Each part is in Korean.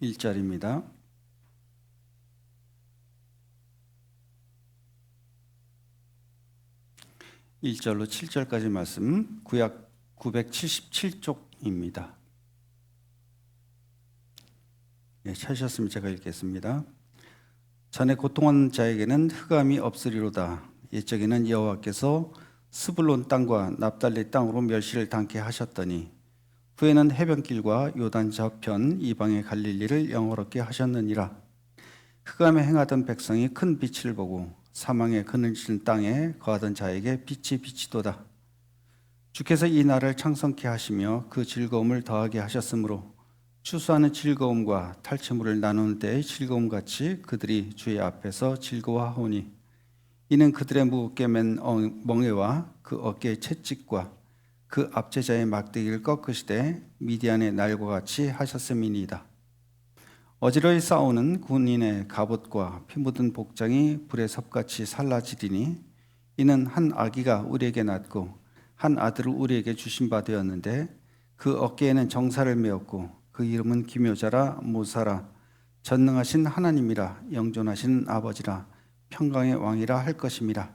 1절입니다. (1절로) (7절까지) 말씀, 구약 977쪽입니다. 찾으셨으면 제가 읽겠습니다. 전에 고통하는 자에게는 흑암이 없으리로다. 옛적에는 여호와께서 스불론 땅과 납달리 땅으로 멸시를 당케 하셨더니 후에는 해변길과 요단 저편 이방의 갈릴리를 영화롭게 하셨느니라. 흑암에 행하던 백성이 큰 빛을 보고 사망의 그늘진 땅에 거하던 자에게 빛이 비치도다. 주께서 이 날을 창성케 하시며 그 즐거움을 더하게 하셨으므로 추수하는 즐거움과 탈취물을 나누는 때의 즐거움같이 그들이 주의 앞에서 즐거워하오니 이는 그들의 무겁게 맨 멍에와 그 어깨의 채찍과 그 압제자의 막대기를 꺾으시되 미디안의 날과 같이 하셨음이니이다. 어지러이 싸우는 군인의 갑옷과 피 묻은 복장이 불에 섭같이 살라지리니 이는 한 아기가 우리에게 낳고 한 아들을 우리에게 주신 바 되었는데 그 어깨에는 정사를 메었고 그 이름은 기묘자라 모사라 전능하신 하나님이라 영존하신 아버지라 평강의 왕이라 할 것임이라.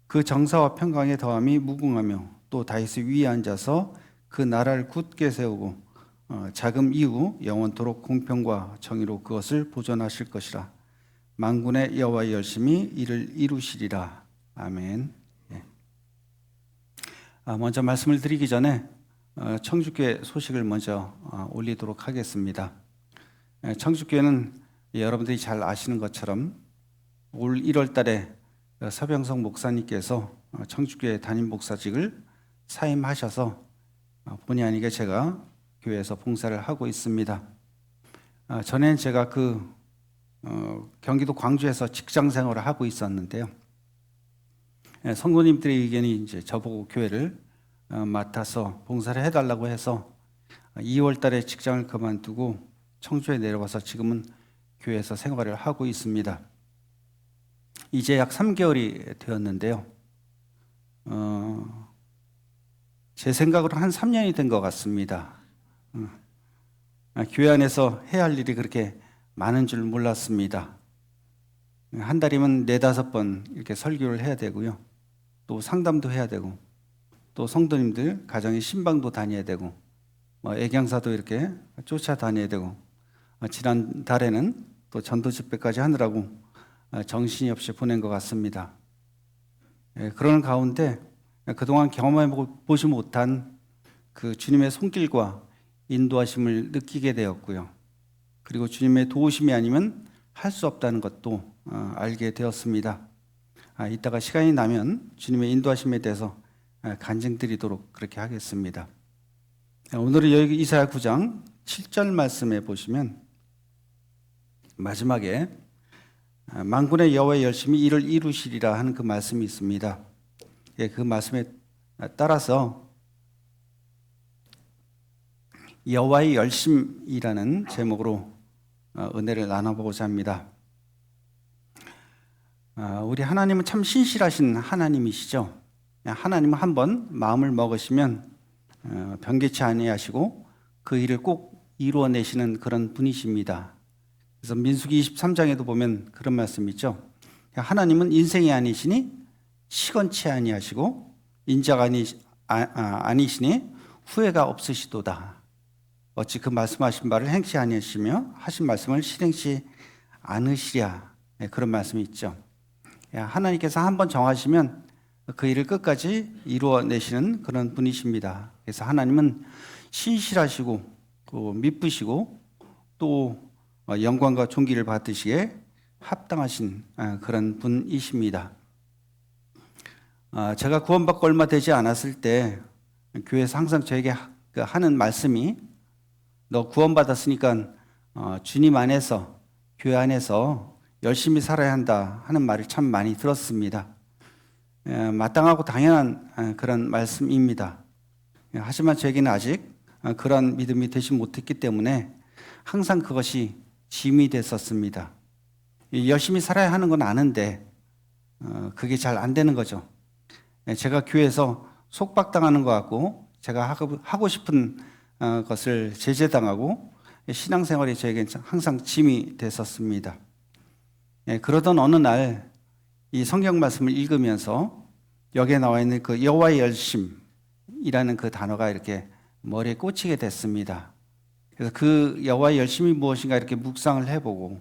그 정사와 평강의 더함이 무궁하며 또 다윗의 위에 앉아서 그 나라를 굳게 세우고 자금 이후 영원토록 공평과 정의로 그것을 보존하실 것이라. 만군의 여호와의 열심히 이를 이루시리라. 아멘. 먼저 말씀을 드리기 전에 청주교회 소식을 먼저 올리도록 하겠습니다. 청주교회는 여러분들이 잘 아시는 것처럼 올 1월 달에 서병석 목사님께서 청주교회 담임 목사직을 사임하셔서 본의 아니게 제가 교회에서 봉사를 하고 있습니다. 전에는 제가 경기도 광주에서 직장 생활을 하고 있었는데요. 성도님들의 의견이 이제 저보고 교회를 맡아서 봉사를 해달라고 해서 2월 달에 직장을 그만두고 청주에 내려와서 지금은 교회에서 생활을 하고 있습니다. 이제 약 3개월이 되었는데요. 제 생각으로 한 3년이 된 것 같습니다. 교회 안에서 해야 할 일이 그렇게 많은 줄 몰랐습니다. 한 달이면 4-5번 이렇게 설교를 해야 되고요. 또 상담도 해야 되고, 또 성도님들 가정의 신방도 다녀야 되고, 애경사도 이렇게 쫓아다녀야 되고, 지난 달에는 또 전도 집회까지 하느라고 정신이 없이 보낸 것 같습니다. 그러는 가운데 그동안 경험해 보지 못한 그 주님의 손길과 인도하심을 느끼게 되었고요. 그리고 주님의 도우심이 아니면 할 수 없다는 것도 알게 되었습니다. 이따가 시간이 나면 주님의 인도하심에 대해서 간증드리도록 그렇게 하겠습니다. 오늘은 여기 이사야 9장 7절 말씀에 보시면 마지막에 만군의 여호와의 열심히 이를 이루시리라 하는 그 말씀이 있습니다. 그 말씀에 따라서 여호와의 열심이라는 제목으로 은혜를 나눠보고자 합니다. 우리 하나님은 참 신실하신 하나님이시죠. 하나님은 한번 마음을 먹으시면 변개치 아니하시고 그 일을 꼭 이루어내시는 그런 분이십니다. 그래서 민수기 23장에도 보면 그런 말씀이 있죠. 하나님은 인생이 아니시니 시건치 아니하시고 인자가 아니시니 후회가 없으시도다. 어찌 그 말씀하신 바를 행치 아니하시며 하신 말씀을 실행치 않으시랴. 그런 말씀이 있죠. 하나님께서 한번 정하시면 그 일을 끝까지 이루어내시는 그런 분이십니다. 그래서 하나님은 신실하시고 또 미쁘시고 또 영광과 존귀를 받으시기에 합당하신 그런 분이십니다. 제가 구원받고 얼마 되지 않았을 때 교회에서 항상 저에게 하는 말씀이 너 구원받았으니까 주님 안에서 교회 안에서 열심히 살아야 한다 하는 말을 참 많이 들었습니다. 마땅하고 당연한 그런 말씀입니다. 하지만 저에게는 아직 그런 믿음이 되지 못했기 때문에 항상 그것이 짐이 됐었습니다. 열심히 살아야 하는 건 아는데 그게 잘 안 되는 거죠. 제가 교회에서 속박당하는 것 같고 제가 하고 싶은 것을 제재당하고 신앙생활이 저에게는 항상 짐이 됐었습니다. 그러던 어느 날 이 성경 말씀을 읽으면서 여기에 나와 있는 그 여호와의 열심이라는 그 단어가 이렇게 머리에 꽂히게 됐습니다. 그래서 그 여호와의 열심이 무엇인가 이렇게 묵상을 해보고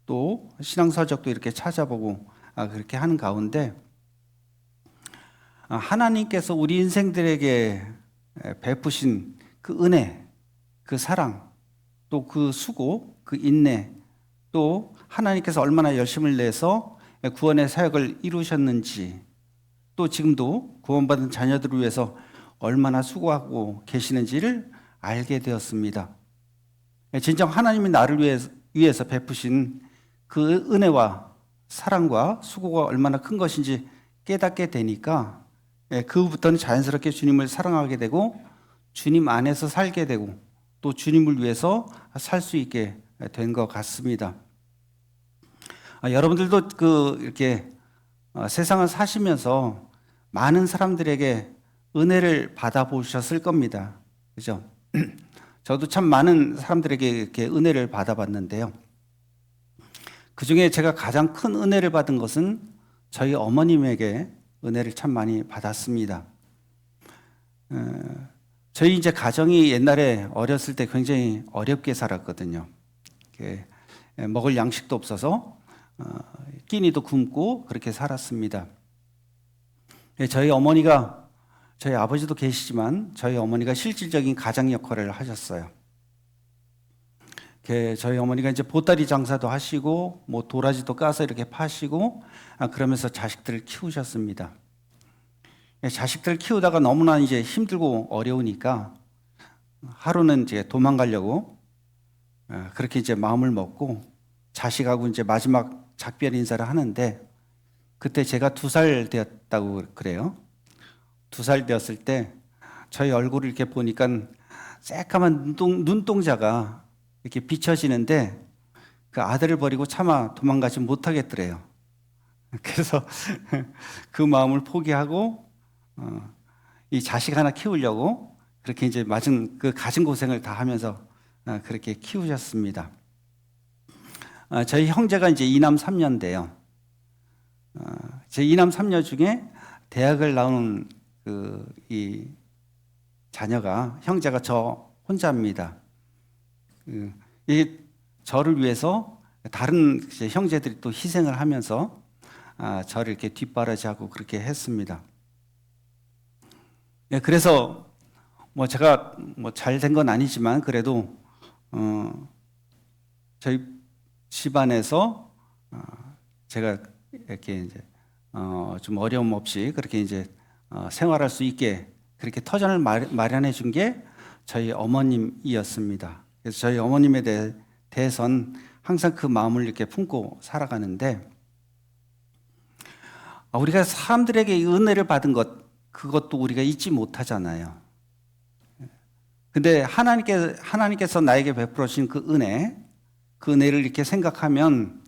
또 신앙서적도 이렇게 찾아보고 그렇게 하는 가운데 하나님께서 우리 인생들에게 베푸신 그 은혜, 그 사랑, 또 그 수고, 그 인내, 또 하나님께서 얼마나 열심을 내서 구원의 사역을 이루셨는지, 또 지금도 구원받은 자녀들을 위해서 얼마나 수고하고 계시는지를 알게 되었습니다. 진정 하나님이 나를 위해서 베푸신 그 은혜와 사랑과 수고가 얼마나 큰 것인지 깨닫게 되니까 그 후부터는 자연스럽게 주님을 사랑하게 되고 주님 안에서 살게 되고 또 주님을 위해서 살 수 있게 된 것 같습니다. 여러분들도 이렇게 세상을 사시면서 많은 사람들에게 은혜를 받아보셨을 겁니다. 그죠? 저도 참 많은 사람들에게 이렇게 은혜를 받아봤는데요. 그 중에 제가 가장 큰 은혜를 받은 것은 저희 어머님에게 은혜를 참 많이 받았습니다. 저희 이제 가정이 옛날에 어렸을 때 굉장히 어렵게 살았거든요. 먹을 양식도 없어서 끼니도 굶고 그렇게 살았습니다. 저희 어머니가, 저희 아버지도 계시지만 저희 어머니가 실질적인 가장 역할을 하셨어요. 저희 어머니가 이제 보따리 장사도 하시고 뭐 도라지도 까서 이렇게 파시고 그러면서 자식들을 키우셨습니다. 자식들을 키우다가 너무나 이제 힘들고 어려우니까 하루는 이제 도망가려고 그렇게 이제 마음을 먹고 자식하고 이제 마지막 작별 인사를 하는데 그때 제가 2살 되었다고 그래요. 2살 되었을 때 저희 얼굴을 이렇게 보니까 새까만 눈동자가 이렇게 비춰지는데 그 아들을 버리고 차마 도망가지 못하겠더래요. 그래서 그 마음을 포기하고 이 자식 하나 키우려고 그렇게 이제 가진 고생을 다 하면서 그렇게 키우셨습니다. 저희 형제가 이제 2남 3녀인데요. 제 2남 3녀 중에 대학을 나오는 이 자녀가 형제가 저 혼자입니다. 이 저를 위해서 다른 형제들이 또 희생을 하면서 저를 이렇게 뒷바라지하고 그렇게 했습니다. 그래서 뭐 제가 뭐 잘 된 건 아니지만 그래도 저희 집안에서 제가 이렇게 이제 좀 어려움 없이 그렇게 이제 생활할 수 있게 그렇게 터전을 마련해 준 게 저희 어머님이었습니다. 그래서 저희 어머님에 대해선 항상 그 마음을 이렇게 품고 살아가는데 우리가 사람들에게 은혜를 받은 그것도 우리가 잊지 못하잖아요. 근데 하나님께서 나에게 베풀어 주신 그 은혜를 이렇게 생각하면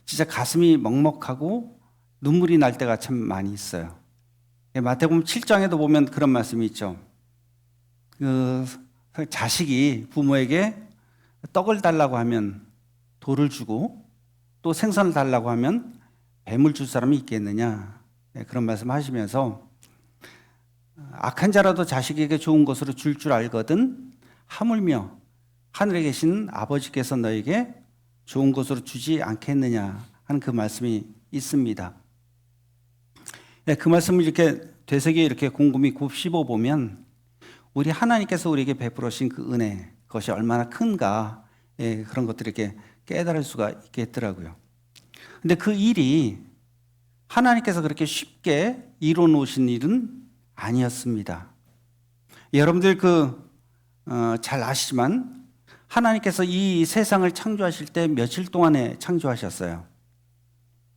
진짜 가슴이 먹먹하고 눈물이 날 때가 참 많이 있어요. 마태복음 7장에도 보면 그런 말씀이 있죠. 자식이 부모에게 떡을 달라고 하면 돌을 주고 또 생선을 달라고 하면 뱀을 줄 사람이 있겠느냐. 그런 말씀 하시면서 악한 자라도 자식에게 좋은 것으로 줄 알거든 하물며 하늘에 계신 아버지께서 너에게 좋은 것으로 주지 않겠느냐 하는 그 말씀이 있습니다. 그 말씀을 이렇게 되새겨 이렇게 곰곰이 곱씹어 보면 우리 하나님께서 우리에게 베풀으신 그 은혜 그것이 얼마나 큰가 그런 것들을 이렇게 깨달을 수가 있겠더라고요. 근데 그 일이 하나님께서 그렇게 쉽게 이뤄 놓으신 일은 아니었습니다. 여러분들 잘 아시지만 하나님께서 이 세상을 창조하실 때 며칠 동안에 창조하셨어요?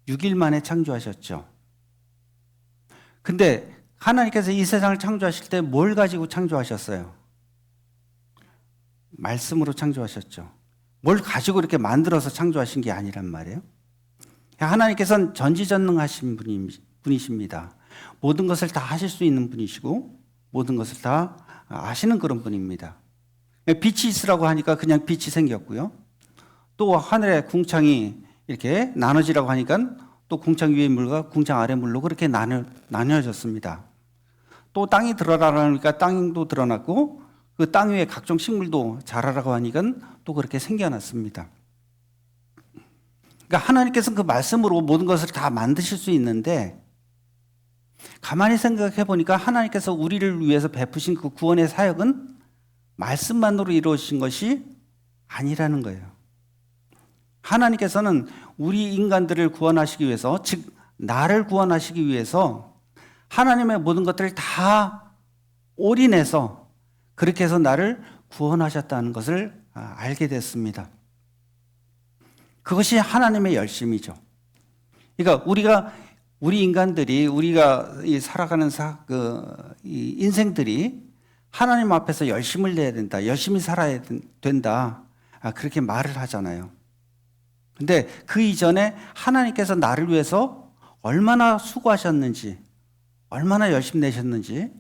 6일 만에 창조하셨죠. 근데 하나님께서 이 세상을 창조하실 때 뭘 가지고 창조하셨어요? 말씀으로 창조하셨죠. 뭘 가지고 이렇게 만들어서 창조하신 게 아니란 말이에요. 하나님께서는 전지전능하신 분이십니다. 모든 것을 다 하실 수 있는 분이시고 모든 것을 다 아시는 그런 분입니다. 빛이 있으라고 하니까 그냥 빛이 생겼고요. 또 하늘의 궁창이 이렇게 나눠지라고 하니까 또 궁창 위의 물과 궁창 아래 물로 그렇게 나뉘어졌습니다. 또 땅이 드러나라니까 땅도 드러났고 그 땅 위에 각종 식물도 자라라고 하니까 또 그렇게 생겨났습니다. 그러니까 하나님께서는 그 말씀으로 모든 것을 다 만드실 수 있는데 가만히 생각해 보니까 하나님께서 우리를 위해서 베푸신 그 구원의 사역은 말씀만으로 이루어진 것이 아니라는 거예요. 하나님께서는 우리 인간들을 구원하시기 위해서, 즉 나를 구원하시기 위해서 하나님의 모든 것들을 다 올인해서 그렇게 해서 나를 구원하셨다는 것을 알게 됐습니다. 그것이 하나님의 열심이죠. 그러니까 우리 인간들이 우리가 살아가는 이 인생들이 하나님 앞에서 열심을 내야 된다, 열심히 살아야 된다, 그렇게 말을 하잖아요. 근데 그 이전에 하나님께서 나를 위해서 얼마나 수고하셨는지, 얼마나 열심히 내셨는지,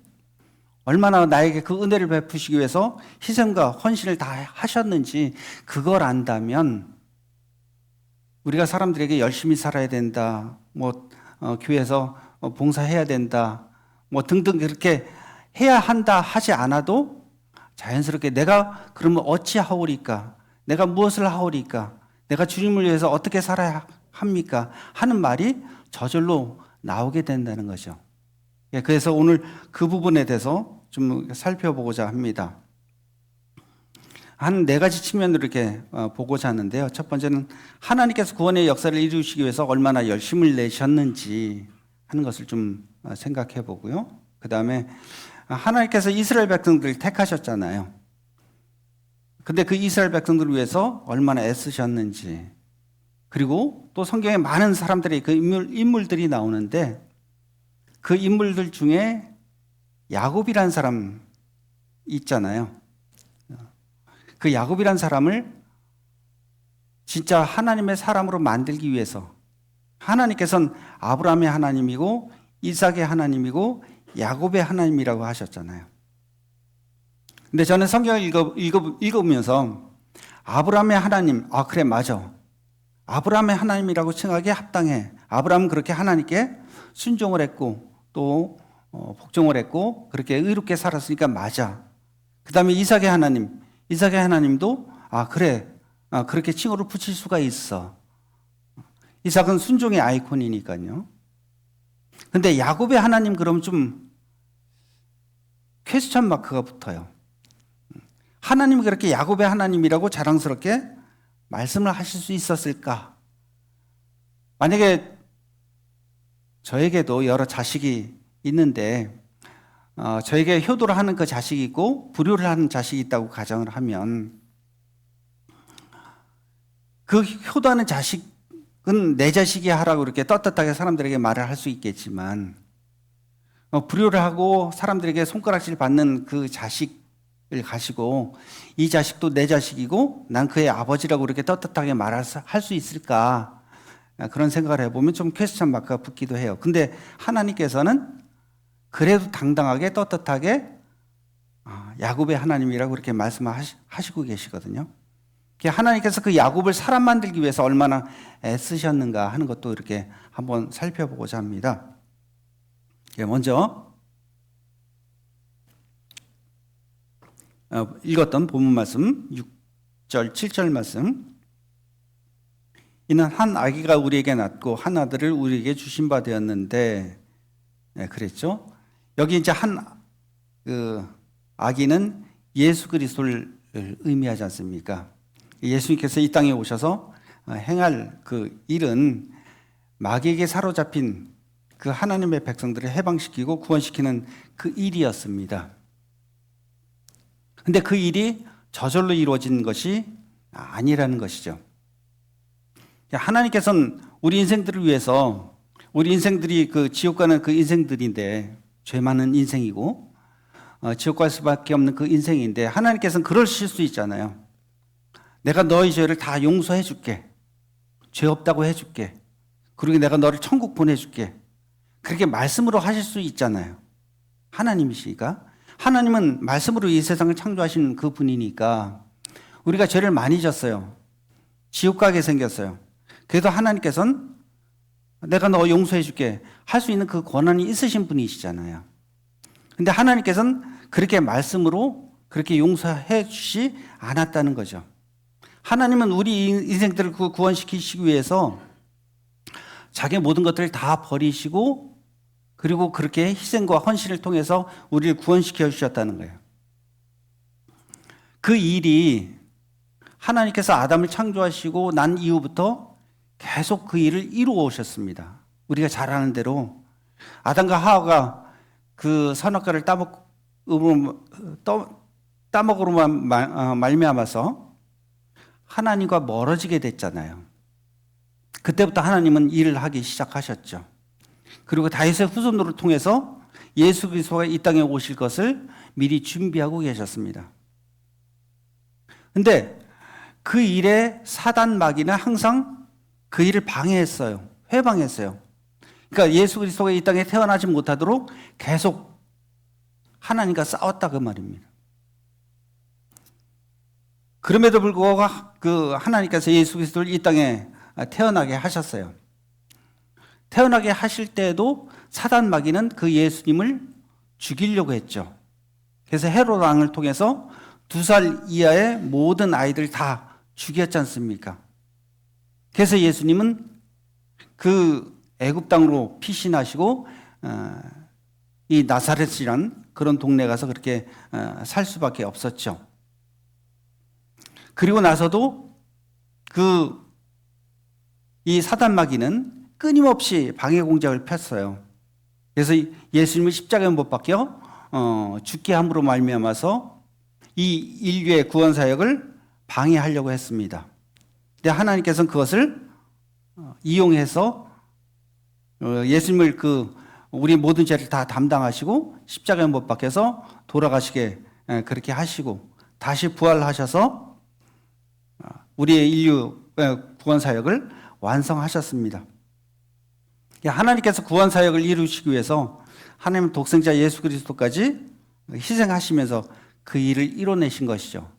얼마나 나에게 그 은혜를 베푸시기 위해서 희생과 헌신을 다 하셨는지 그걸 안다면 우리가 사람들에게 열심히 살아야 된다, 교회에서 봉사해야 된다, 등등 그렇게 해야 한다 하지 않아도 자연스럽게 내가 그러면 어찌하오리까? 내가 무엇을 하오리까? 내가 주님을 위해서 어떻게 살아야 합니까? 하는 말이 저절로 나오게 된다는 거죠. 그래서 오늘 그 부분에 대해서 좀 살펴보고자 합니다. 한 4가지 측면으로 이렇게 보고자 하는데요. 첫 번째는 하나님께서 구원의 역사를 이루시기 위해서 얼마나 열심을 내셨는지 하는 것을 좀 생각해 보고요. 그 다음에 하나님께서 이스라엘 백성들을 택하셨잖아요. 근데 그 이스라엘 백성들을 위해서 얼마나 애쓰셨는지, 그리고 또 성경에 많은 사람들의 그 인물들이 나오는데 그 인물들 중에 야곱이라는 사람 있잖아요. 그 야곱이라는 사람을 진짜 하나님의 사람으로 만들기 위해서 하나님께서는 아브라함의 하나님이고 이삭의 하나님이고 야곱의 하나님이라고 하셨잖아요. 근데 저는 성경을 읽으면서 아브라함의 하나님, 그래 맞아. 아브라함의 하나님이라고 칭하기에 합당해. 아브라함은 그렇게 하나님께 순종을 했고 또 복종을 했고 그렇게 의롭게 살았으니까 맞아. 그 다음에 이삭의 하나님도 그래, 그렇게 칭호를 붙일 수가 있어. 이삭은 순종의 아이콘이니까요. 근데 야곱의 하나님 그러면 좀 퀘스천 마크가 붙어요. 하나님이 그렇게 야곱의 하나님이라고 자랑스럽게 말씀을 하실 수 있었을까? 만약에 저에게도 여러 자식이 있는데 저에게 효도를 하는 그 자식이 있고 불효를 하는 자식이 있다고 가정을 하면 그 효도하는 자식은 내 자식이 하라고 이렇게 떳떳하게 사람들에게 말을 할 수 있겠지만 불효를 하고 사람들에게 손가락질 받는 그 자식을 가지고 이 자식도 내 자식이고 난 그의 아버지라고 이렇게 떳떳하게 말할 수 있을까? 그런 생각을 해보면 좀 퀘스천 마크가 붙기도 해요. 근데 하나님께서는 그래도 당당하게 떳떳하게 야곱의 하나님이라고 그렇게 말씀하시고 계시거든요. 하나님께서 그 야곱을 사람 만들기 위해서 얼마나 애쓰셨는가 하는 것도 이렇게 한번 살펴보고자 합니다. 먼저 읽었던 본문 말씀 6절 7절 말씀, 이는 한 아기가 우리에게 낳고 한 아들을 우리에게 주신 바 되었는데, 그랬죠. 여기 이제 한 아기는 예수 그리스도를 의미하지 않습니까? 예수님께서 이 땅에 오셔서 행할 그 일은 마귀에게 사로잡힌 그 하나님의 백성들을 해방시키고 구원시키는 그 일이었습니다. 근데 그 일이 저절로 이루어진 것이 아니라는 것이죠. 하나님께서는 우리 인생들을 위해서, 우리 인생들이 그 지옥 가는 그 인생들인데, 죄 많은 인생이고 지옥 갈 수밖에 없는 그 인생인데, 하나님께서는 그러실 수 있잖아요. 내가 너의 죄를 다 용서해 줄게, 죄 없다고 해줄게, 그리고 내가 너를 천국 보내줄게, 그렇게 말씀으로 하실 수 있잖아요. 하나님이시니까. 하나님은 말씀으로 이 세상을 창조하신 그 분이니까 우리가 죄를 많이 졌어요. 지옥 가게 생겼어요. 그래도 하나님께서는 내가 너 용서해 줄게 할 수 있는 그 권한이 있으신 분이시잖아요. 근데 하나님께서는 그렇게 말씀으로 그렇게 용서해 주시 않았다는 거죠. 하나님은 우리 인생들을 구원시키시기 위해서 자기 모든 것들을 다 버리시고 그리고 그렇게 희생과 헌신을 통해서 우리를 구원시켜 주셨다는 거예요. 그 일이 하나님께서 아담을 창조하시고 난 이후부터 계속 그 일을 이루어 오셨습니다. 우리가 잘 아는 대로 아담과 하와가 그 선악과를 따먹으로만 말미암아서 하나님과 멀어지게 됐잖아요. 그때부터 하나님은 일을 하기 시작하셨죠. 그리고 다윗의 후손들을 통해서 예수 그리스도가 이 땅에 오실 것을 미리 준비하고 계셨습니다. 근데 그 일에 사단 마귀는 항상 그 일을 방해했어요. 회방했어요. 그러니까 예수 그리스도가 이 땅에 태어나지 못하도록 계속 하나님과 싸웠다 그 말입니다. 그럼에도 불구하고 그 하나님께서 예수 그리스도를 이 땅에 태어나게 하셨어요. 태어나게 하실 때에도 사단 마귀는 그 예수님을 죽이려고 했죠. 그래서 헤롯 왕을 통해서 2살 이하의 모든 아이들 다 죽였지 않습니까? 그래서 예수님은 그 애굽 땅으로 피신하시고 이 나사렛이란 그런 동네 가서 그렇게 살 수밖에 없었죠. 그리고 나서도 이 사단 마귀는 끊임없이 방해 공작을 폈어요. 그래서 예수님을 십자가에 못 박혀 죽게 함으로 말미암아서 이 인류의 구원 사역을 방해하려고 했습니다. 근데 하나님께서는 그것을 이용해서 예수님을 우리 모든 죄를 다 담당하시고 십자가에 못 박혀서 돌아가시게 그렇게 하시고 다시 부활하셔서 우리의 인류 구원 사역을 완성하셨습니다. 하나님께서 구원 사역을 이루시기 위해서 하나님 독생자 예수 그리스도까지 희생하시면서 그 일을 이뤄내신 것이죠.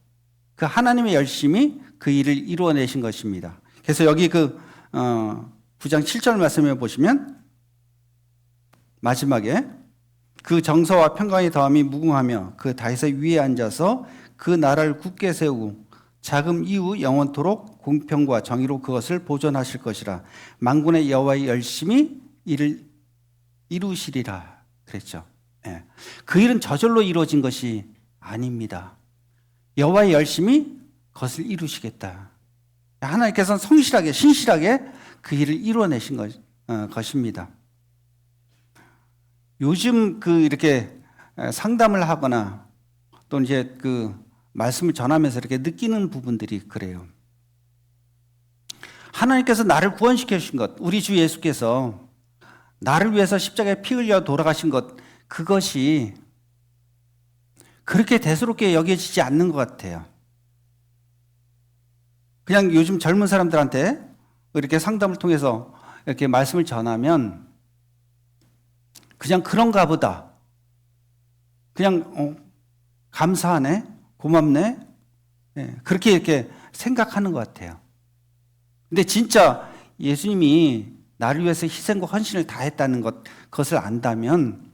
그 하나님의 열심이 그 일을 이루어내신 것입니다. 그래서 여기 9장 7절 말씀에 보시면 마지막에 그 정서와 평강의 다음이 무궁하며 그 다윗의 위에 앉아서 그 나라를 굳게 세우고 자금 이후 영원토록 공평과 정의로 그것을 보존하실 것이라. 만군의 여호와의 열심히 이를 이루시리라 그랬죠. 예. 그 일은 저절로 이루어진 것이 아닙니다. 여호와의 열심히 그것을 이루시겠다. 하나님께서는 성실하게 신실하게 그 일을 이루어내신 것입니다. 요즘 이렇게 상담을 하거나 또 이제 말씀을 전하면서 이렇게 느끼는 부분들이 그래요. 하나님께서 나를 구원시켜 주신 것, 우리 주 예수께서 나를 위해서 십자가에 피 흘려 돌아가신 것, 그것이 그렇게 대수롭게 여겨지지 않는 것 같아요. 그냥 요즘 젊은 사람들한테 이렇게 상담을 통해서 이렇게 말씀을 전하면 그냥 그런가 보다. 그냥 감사하네, 고맙네, 그렇게 이렇게 생각하는 것 같아요. 근데 진짜 예수님이 나를 위해서 희생과 헌신을 다했다는 그것을 안다면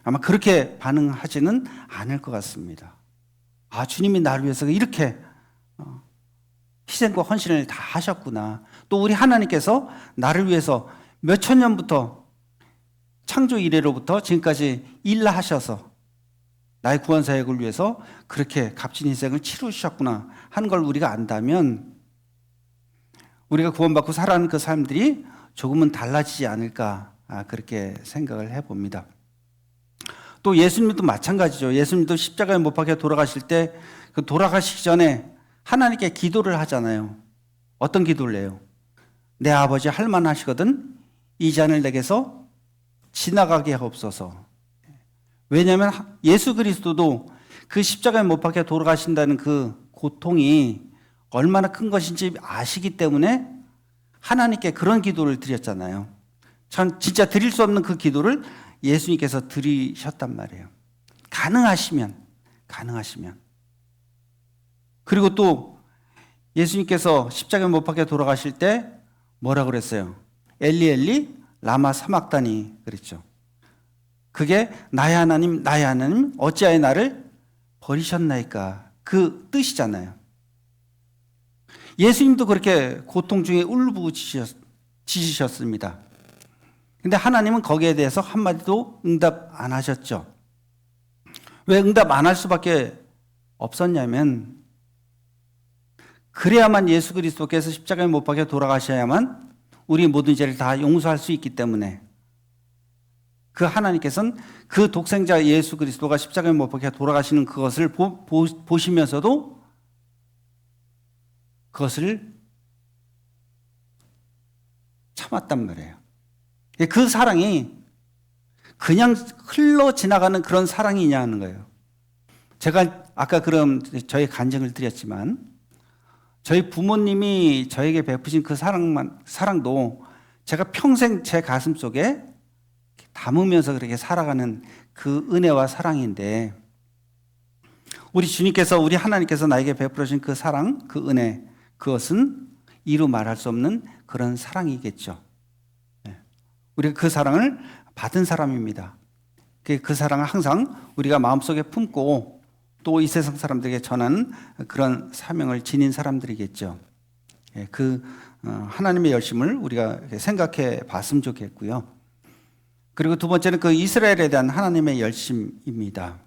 아마 그렇게 반응하지는 않을 것 같습니다. 아, 주님이 나를 위해서 이렇게 희생과 헌신을 다 하셨구나. 또 우리 하나님께서 나를 위해서 몇천 년부터 창조 이래로부터 지금까지 일하셔서 나의 구원 사역을 위해서 그렇게 값진 희생을 치르셨구나 하는 걸 우리가 안다면 우리가 구원받고 살아가는 그 사람들이 조금은 달라지지 않을까 그렇게 생각을 해봅니다. 또 예수님도 마찬가지죠. 예수님도 십자가에 못 박혀 돌아가실 때 그 돌아가시기 전에 하나님께 기도를 하잖아요. 어떤 기도를 해요? 내 아버지 할 만하시거든 이 잔을 내게서 지나가게 하옵소서. 왜냐하면 예수 그리스도도 그 십자가에 못 박혀 돌아가신다는 그 고통이 얼마나 큰 것인지 아시기 때문에 하나님께 그런 기도를 드렸잖아요. 전 진짜 드릴 수 없는 그 기도를 예수님께서 드리셨단 말이에요. 가능하시면. 그리고 또 예수님께서 십자가에 못 박혀 돌아가실 때 뭐라 그랬어요? 엘리 엘리 라마 사막다니 그랬죠. 그게 나의 하나님 어찌하여 나를 버리셨나이까 그 뜻이잖아요. 예수님도 그렇게 고통 중에 울부짖으셨습니다. 근데 하나님은 거기에 대해서 한마디도 응답 안 하셨죠. 왜 응답 안 할 수밖에 없었냐면 그래야만 예수 그리스도께서 십자가에 못 박혀 돌아가셔야만 우리 모든 죄를 다 용서할 수 있기 때문에 그 하나님께서는 그 독생자 예수 그리스도가 십자가에 못 박혀 돌아가시는 그것을 보시면서도 그것을 참았단 말이에요. 그 사랑이 그냥 흘러 지나가는 그런 사랑이냐는 거예요. 제가 아까 그럼 저희 간증을 드렸지만 저희 부모님이 저에게 베푸신 그 사랑도 제가 평생 제 가슴 속에 담으면서 그렇게 살아가는 그 은혜와 사랑인데 우리 주님께서 우리 하나님께서 나에게 베풀어 주신 그 사랑, 그 은혜 그것은 이루 말할 수 없는 그런 사랑이겠죠. 우리가 그 사랑을 받은 사람입니다. 그 사랑을 항상 우리가 마음속에 품고 또 이 세상 사람들에게 전하는 그런 사명을 지닌 사람들이겠죠. 그 하나님의 열심을 우리가 생각해 봤으면 좋겠고요. 그리고 두 번째는 그 이스라엘에 대한 하나님의 열심입니다.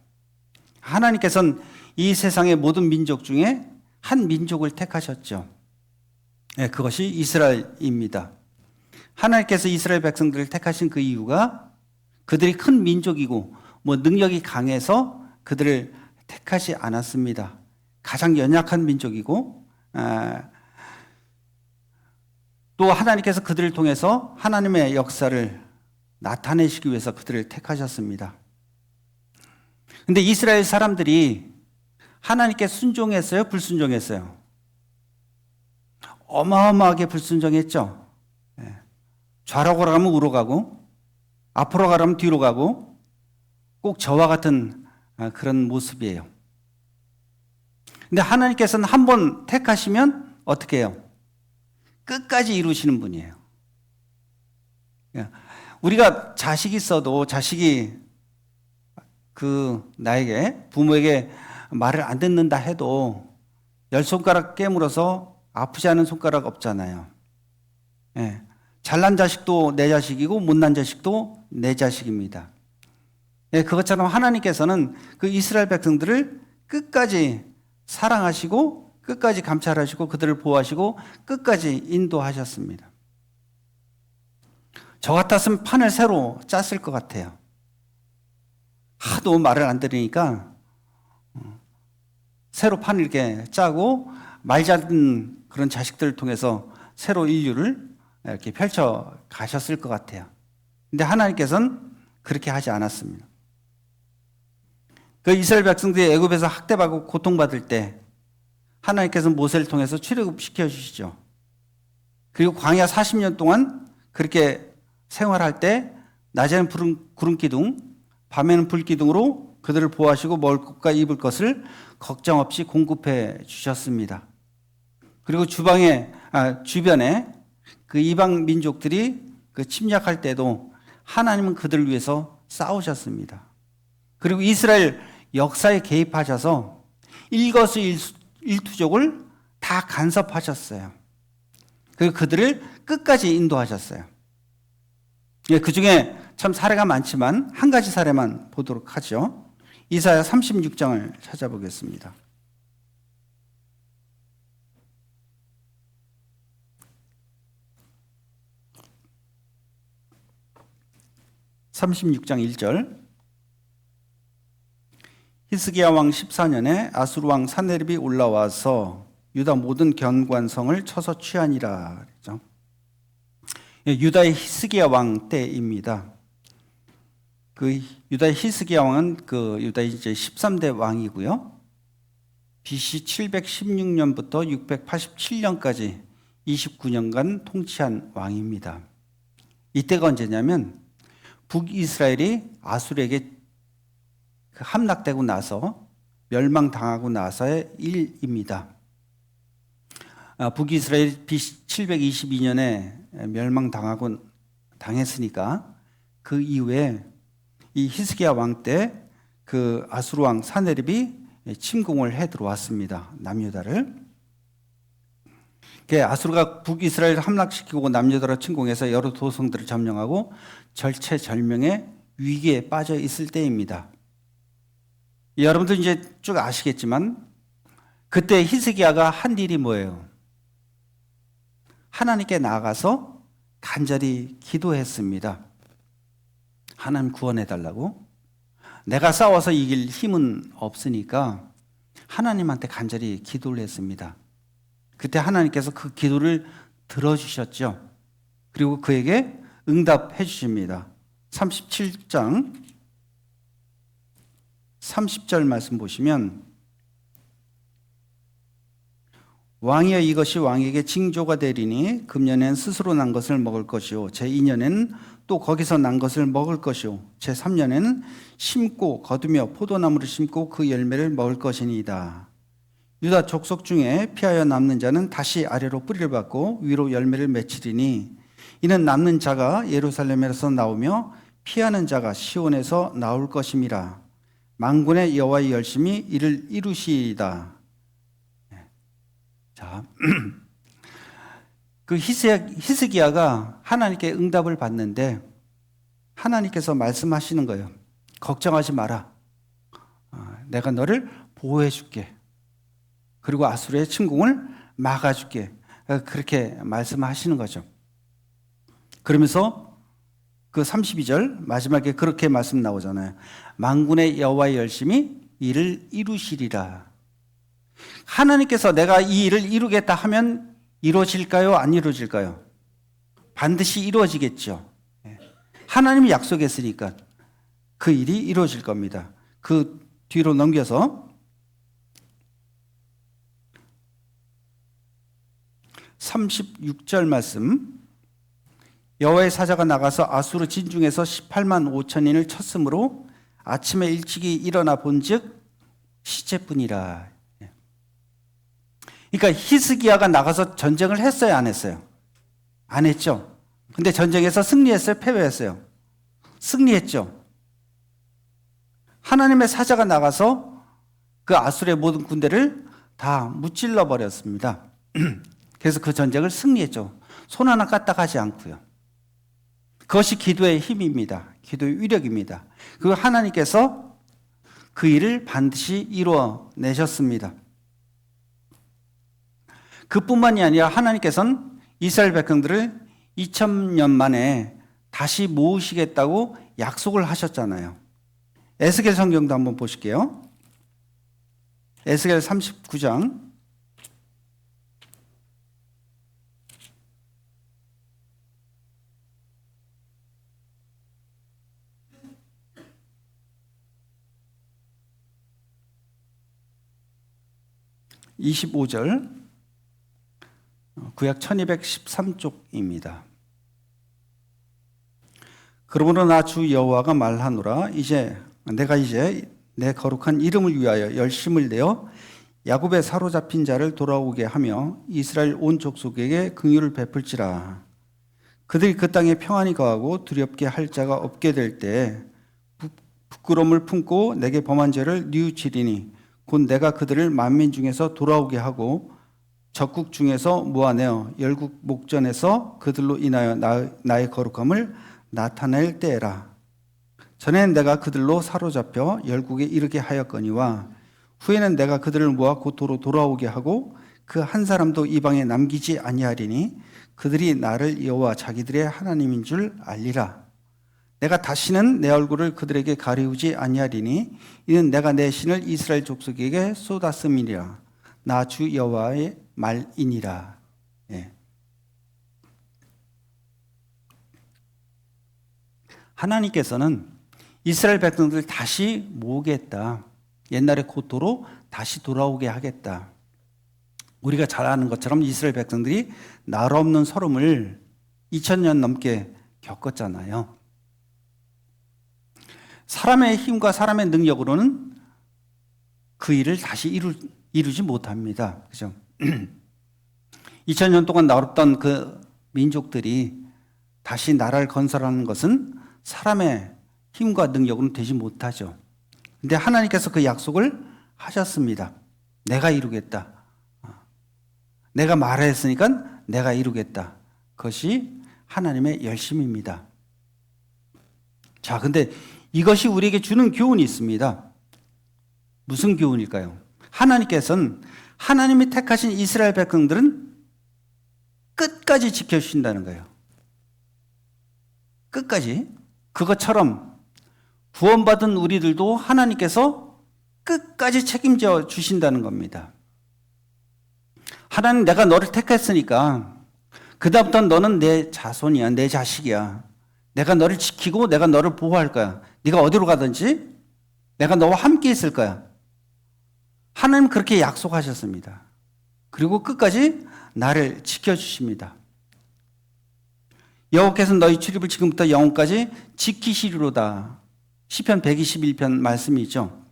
하나님께서는 이 세상의 모든 민족 중에 한 민족을 택하셨죠. 그것이 이스라엘입니다. 하나님께서 이스라엘 백성들을 택하신 그 이유가 그들이 큰 민족이고 능력이 강해서 그들을 택하지 않았습니다. 가장 연약한 민족이고 또 하나님께서 그들을 통해서 하나님의 역사를 나타내시기 위해서 그들을 택하셨습니다. 그런데 이스라엘 사람들이 하나님께 순종했어요? 불순종했어요? 어마어마하게 불순종했죠. 좌로 가라면 우로 가고 앞으로 가라면 뒤로 가고 꼭 저와 같은 그런 모습이에요. 근데 하나님께서는 한 번 택하시면 어떻게 해요? 끝까지 이루시는 분이에요. 우리가 자식이 있어도 자식이 나에게 부모에게 말을 안 듣는다 해도 10손가락 깨물어서 아프지 않은 손가락 없잖아요. 잘난 자식도 내 자식이고 못난 자식도 내 자식입니다. 그것처럼 하나님께서는 그 이스라엘 백성들을 끝까지 사랑하시고 끝까지 감찰하시고 그들을 보호하시고 끝까지 인도하셨습니다. 저 같았으면 판을 새로 짰을 것 같아요. 하도 말을 안 들으니까 새로 판을 이렇게 짜고 말 잡는 그런 자식들을 통해서 새로 인류를 이렇게 펼쳐 가셨을 것 같아요. 근데 하나님께서는 그렇게 하지 않았습니다. 그 이스라엘 백성들이 애굽에서 학대받고 고통받을 때 하나님께서는 모세를 통해서 출애굽시켜 주시죠. 그리고 광야 40년 동안 그렇게 생활할 때 낮에는 구름 기둥, 밤에는 불 기둥으로 그들을 보호하시고 먹을 것과 입을 것을 걱정 없이 공급해 주셨습니다. 그리고 주변에 그 이방 민족들이 그 침략할 때도 하나님은 그들을 위해서 싸우셨습니다. 그리고 이스라엘 역사에 개입하셔서 일거수일투족을 다 간섭하셨어요. 그리고 그들을 끝까지 인도하셨어요. 그 중에 참 사례가 많지만 한 가지 사례만 보도록 하죠. 이사야 36장을 찾아보겠습니다. (36장 1절) 히스기야 왕 14년에 아수르 왕 산헤립이 올라와서 유다 모든 견관성을 쳐서 취하니라 그랬죠. 유다의 히스기야 왕 때입니다. 그 유다의 히스기야 왕은 그 유다의 이제 13대 왕이고요. BC 716년부터 687년까지 29년간 통치한 왕입니다. 이때가 언제냐면 북이스라엘이 아수르에게 함락되고 나서 멸망당하고 나서의 일입니다. 북이스라엘 BC 722년에 멸망당하고 당했으니까 그 이후에 이 히스기야 왕 때 그 아수르 왕 사네립이 침공을 해 들어왔습니다. 남유다를. 아수르가 북이스라엘을 함락시키고 남유다로 침공해서 여러 도성들을 점령하고 절체절명의 위기에 빠져 있을 때입니다. 여러분들 이제 쭉 아시겠지만 그때 히스기야가 한 일이 뭐예요? 하나님께 나아가서 간절히 기도했습니다. 하나님 구원해 달라고. 내가 싸워서 이길 힘은 없으니까 하나님한테 간절히 기도를 했습니다. 그때 하나님께서 그 기도를 들어주셨죠. 그리고 그에게 응답해 주십니다. 37장 30절 말씀 보시면 왕이여 이것이 왕에게 징조가 되리니 금년엔 스스로 난 것을 먹을 것이요 제2년에는 또 거기서 난 것을 먹을 것이요 제3년에는 심고 거두며 포도나무를 심고 그 열매를 먹을 것이니이다. 유다 족속 중에 피하여 남는 자는 다시 아래로 뿌리를 받고 위로 열매를 맺히리니 이는 남는 자가 예루살렘에서 나오며 피하는 자가 시온에서 나올 것임이라. 만군의 여호와의 열심히 이를 이루시리이다. 자, 그 히스기야가 하나님께 응답을 받는데 하나님께서 말씀하시는 거예요. 걱정하지 마라. 내가 너를 보호해 줄게. 그리고 아수르의 침공을 막아 줄게. 그렇게 말씀하시는 거죠. 그러면서 그 32절 마지막에 그렇게 말씀 나오잖아요. 만군의 여호와의 열심히 이를 이루시리라. 하나님께서 내가 이 일을 이루겠다 하면 이루어질까요? 안 이루어질까요? 반드시 이루어지겠죠. 하나님이 약속했으니까 그 일이 이루어질 겁니다. 그 뒤로 넘겨서 36절 말씀. 여호와의 사자가 나가서 아수르 진중에서 18만 5천인을 쳤으므로 아침에 일찍이 일어나 본즉 시체뿐이라. 그러니까 히스기야가 나가서 전쟁을 했어요, 안 했어요? 안 했죠. 근데 전쟁에서 승리했어요, 패배했어요? 승리했죠. 하나님의 사자가 나가서 그 아수르의 모든 군대를 다 무찔러 버렸습니다. 그래서 그 전쟁을 승리했죠. 손 하나 까딱하지 않고요. 그것이 기도의 힘입니다. 기도의 위력입니다. 그 하나님께서 그 일을 반드시 이루어내셨습니다. 그뿐만이 아니라 하나님께서는 이스라엘 백성들을 2000년 만에 다시 모으시겠다고 약속을 하셨잖아요. 에스겔 성경도 한번 보실게요. 에스겔 39장 25절 구약 1213쪽입니다. 그러므로 나 주 여호와가 말하노라 내가 이제 내 거룩한 이름을 위하여 열심을 내어 야곱의 사로잡힌 자를 돌아오게 하며 이스라엘 온 족속에게 긍휼을 베풀지라. 그들이 그 땅에 평안히 거하고 두렵게 할 자가 없게 될 때 부끄러움을 품고 내게 범한 죄를 뉘우치리니 곧 내가 그들을 만민 중에서 돌아오게 하고 적국 중에서 모아내어 열국 목전에서 그들로 인하여 나의 거룩함을 나타낼 때라. 전에는 내가 그들로 사로잡혀 열국에 이르게 하였거니와 후에는 내가 그들을 모아 고토로 돌아오게 하고 그 한 사람도 이방에 남기지 아니하리니 그들이 나를 여호와 자기들의 하나님인 줄 알리라. 내가 다시는 내 얼굴을 그들에게 가리우지 아니하리니 이는 내가 내 신을 이스라엘 족속에게 쏟았음이니라. 나 주 여호와의 말이니라. 예. 하나님께서는 이스라엘 백성들을 다시 모으겠다. 옛날의 고토로 다시 돌아오게 하겠다. 우리가 잘 아는 것처럼 이스라엘 백성들이 나라 없는 서름을 2000년 넘게 겪었잖아요. 사람의 힘과 사람의 능력으로는 그 일을 다시 이루지 못합니다. 그죠? 2000년 동안 나왔던 그 민족들이 다시 나라를 건설하는 것은 사람의 힘과 능력으로는 되지 못하죠. 근데 하나님께서 그 약속을 하셨습니다. 내가 이루겠다. 내가 말했으니까 내가 이루겠다. 그것이 하나님의 열심입니다. 자, 근데 이것이 우리에게 주는 교훈이 있습니다. 무슨 교훈일까요? 하나님께서는 하나님이 택하신 이스라엘 백성들은 끝까지 지켜주신다는 거예요. 끝까지. 그것처럼 구원받은 우리들도 하나님께서 끝까지 책임져 주신다는 겁니다. 하나님, 내가 너를 택했으니까 그다음부터는 너는 내 자손이야, 내 자식이야. 내가 너를 지키고 내가 너를 보호할 거야. 네가 어디로 가든지 내가 너와 함께 있을 거야. 하나님 그렇게 약속하셨습니다. 그리고 끝까지 나를 지켜주십니다. 여호와께서 너희 출입을 지금부터 영원까지 지키시리로다. 시편 121편 말씀이죠.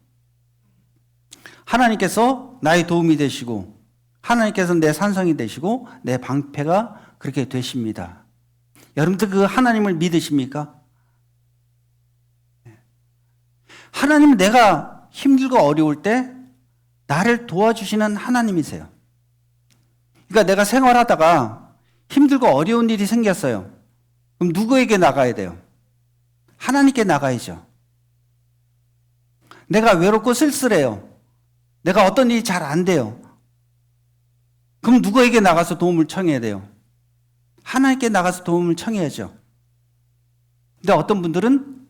하나님께서 나의 도움이 되시고 하나님께서 내 산성이 되시고 내 방패가 그렇게 되십니다. 여러분들 그 하나님을 믿으십니까? 하나님은 내가 힘들고 어려울 때 나를 도와주시는 하나님이세요. 그러니까 내가 생활하다가 힘들고 어려운 일이 생겼어요. 그럼 누구에게 나가야 돼요? 하나님께 나가야죠. 내가 외롭고 쓸쓸해요. 내가 어떤 일이 잘 안 돼요. 그럼 누구에게 나가서 도움을 청해야 돼요? 하나님께 나가서 도움을 청해야죠. 근데 어떤 분들은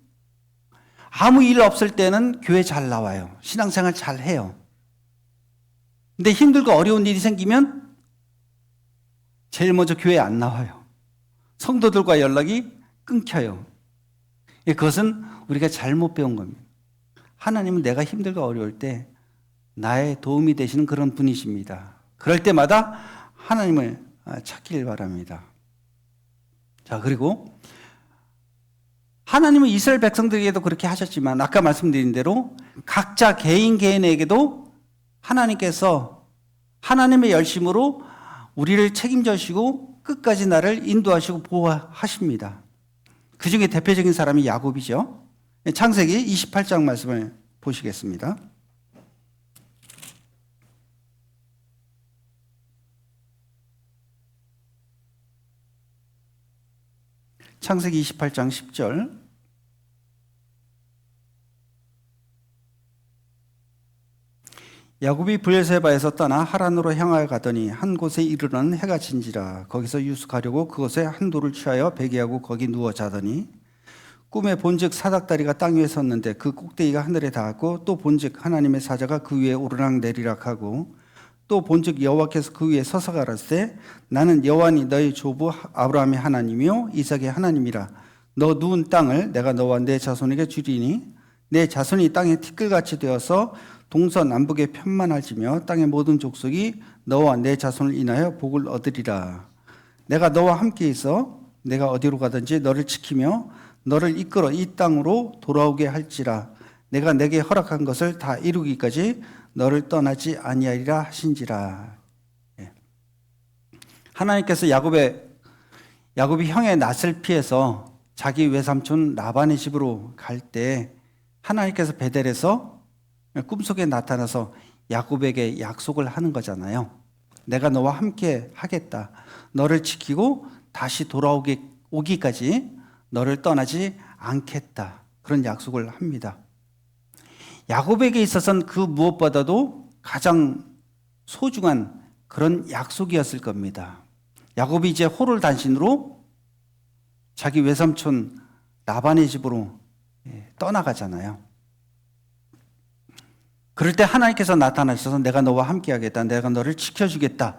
아무 일 없을 때는 교회 잘 나와요. 신앙생활 잘 해요. 근데 힘들고 어려운 일이 생기면 제일 먼저 교회 안 나와요. 성도들과 연락이 끊겨요. 그것은 우리가 잘못 배운 겁니다. 하나님은 내가 힘들고 어려울 때 나의 도움이 되시는 그런 분이십니다. 그럴 때마다 하나님을 찾길 바랍니다. 자, 그리고 하나님은 이스라엘 백성들에게도 그렇게 하셨지만 아까 말씀드린 대로 각자 개인에게도 하나님께서 하나님의 열심으로 우리를 책임져 주시고 끝까지 나를 인도하시고 보호하십니다. 그 중에 대표적인 사람이 야곱이죠. 창세기 28장 말씀을 보시겠습니다. 창세기 28장 10절. 야곱이 브엘세바에서 떠나 하란으로 향하여 가더니 한 곳에 이르러는 해가 진지라. 거기서 유숙하려고 그곳에 한 돌을 취하여 베개하고 거기 누워 자더니 꿈에 본즉 사닥다리가 땅 위에 섰는데 그 꼭대기가 하늘에 닿았고 또 본즉 하나님의 사자가 그 위에 오르락 내리락 하고 또 본즉 여호와께서 그 위에 서서 가라사대 나는 여호와니 너희 조부 아브라함의 하나님이요 이삭의 하나님이라. 너 누운 땅을 내가 너와 내 자손에게 주리니 내 자손이 땅에 티끌같이 되어서 동서남북에 편만할지며 땅의 모든 족속이 너와 내 자손을 인하여 복을 얻으리라. 내가 너와 함께 있어 내가 어디로 가든지 너를 지키며 너를 이끌어 이 땅으로 돌아오게 할지라. 내가 내게 허락한 것을 다 이루기까지 너를 떠나지 아니하리라 하신지라. 하나님께서 야곱이 형의 낯을 피해서 자기 외삼촌 라반의 집으로 갈 때 하나님께서 베델에서 꿈속에 나타나서 야곱에게 약속을 하는 거잖아요. 내가 너와 함께 하겠다. 너를 지키고 다시 오기까지 너를 떠나지 않겠다. 그런 약속을 합니다. 야곱에게 있어서는 그 무엇보다도 가장 소중한 그런 약속이었을 겁니다. 야곱이 이제 호를 단신으로 자기 외삼촌 라반의 집으로 떠나가잖아요. 그럴 때 하나님께서 나타나셔서 내가 너와 함께 하겠다. 내가 너를 지켜주겠다.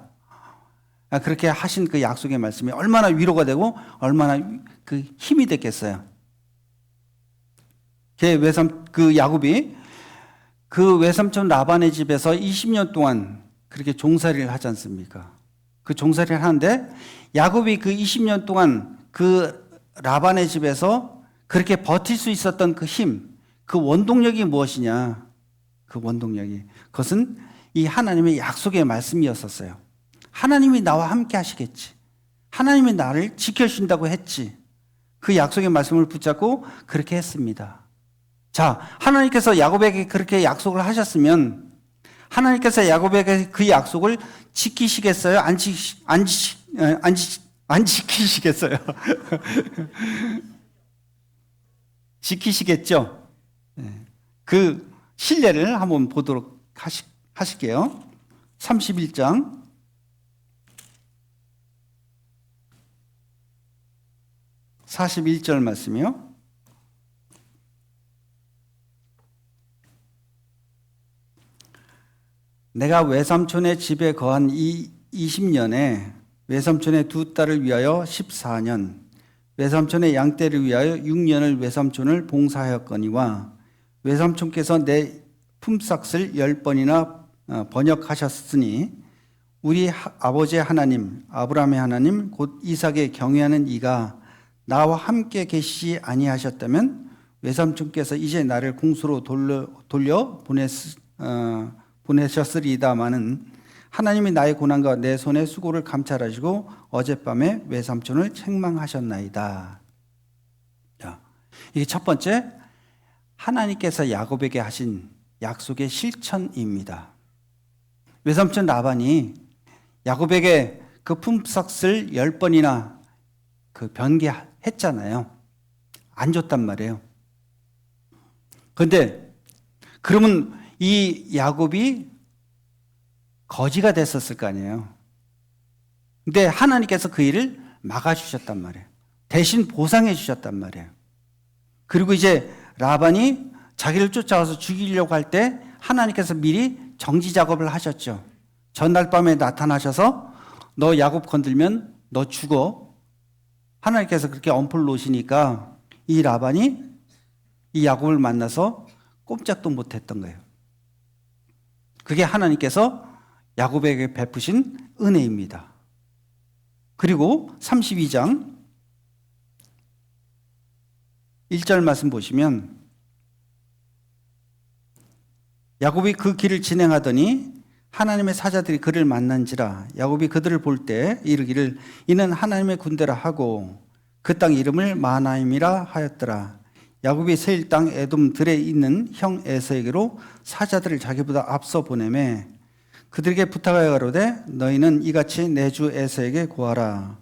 그렇게 하신 그 약속의 말씀이 얼마나 위로가 되고 얼마나 그 힘이 됐겠어요. 그 야곱이 그 외삼촌 라반의 집에서 20년 동안 그렇게 종살이를 하지 않습니까? 그 종살이를 하는데 야곱이 그 20년 동안 그 라반의 집에서 그렇게 버틸 수 있었던 그 힘, 그 원동력이 무엇이냐? 그 원동력이 그것은 이 하나님의 약속의 말씀이었었어요. 하나님이 나와 함께 하시겠지. 하나님이 나를 지켜주신다고 했지. 그 약속의 말씀을 붙잡고 그렇게 했습니다. 자, 하나님께서 야곱에게 그렇게 약속을 하셨으면 하나님께서 야곱에게 그 약속을 지키시겠어요? 안 지키시겠어요? 지키시겠죠? 그 신뢰를 한번 보도록 하실게요. 31장 41절 말씀이요. 내가 외삼촌의 집에 거한 이 20년에 외삼촌의 두 딸을 위하여 14년, 외삼촌의 양떼를 위하여 6년을 외삼촌을 봉사하였거니와 외삼촌께서 내 품삯을 10번이나 번역하셨으니 우리 아버지의 하나님, 아브라함의 하나님, 곧 이삭의 경외하는 이가 나와 함께 계시지 아니하셨다면 외삼촌께서 이제 나를 궁수로 돌려 보내셨으리다마는 하나님이 나의 고난과 내 손의 수고를 감찰하시고 어젯밤에 외삼촌을 책망하셨나이다. 자, 이게 첫 번째 하나님께서 야곱에게 하신 약속의 실천입니다. 외삼촌 라반이 야곱에게 그 품삯을 10번이나 그 변개했잖아요. 안 줬단 말이에요. 그런데 그러면 이 야곱이 거지가 됐었을 거 아니에요. 근데 하나님께서 그 일을 막아주셨단 말이에요. 대신 보상해 주셨단 말이에요. 그리고 이제 라반이 자기를 쫓아와서 죽이려고 할 때 하나님께서 미리 정지 작업을 하셨죠. 전날 밤에 나타나셔서 너 야곱 건들면 너 죽어. 하나님께서 그렇게 엄포를 놓으시니까 이 라반이 이 야곱을 만나서 꼼짝도 못했던 거예요. 그게 하나님께서 야곱에게 베푸신 은혜입니다. 그리고 32장 1절 말씀 보시면 야곱이 그 길을 진행하더니 하나님의 사자들이 그를 만난지라 야곱이 그들을 볼 때 이르기를 이는 하나님의 군대라 하고 그 땅 이름을 마하나임이라 하였더라. 야곱이 세일 땅 에돔 들에 있는 형 에서에게로 사자들을 자기보다 앞서 보내매 그들에게 부탁하여 가로되 너희는 이같이 내 주 에서에게 구하라.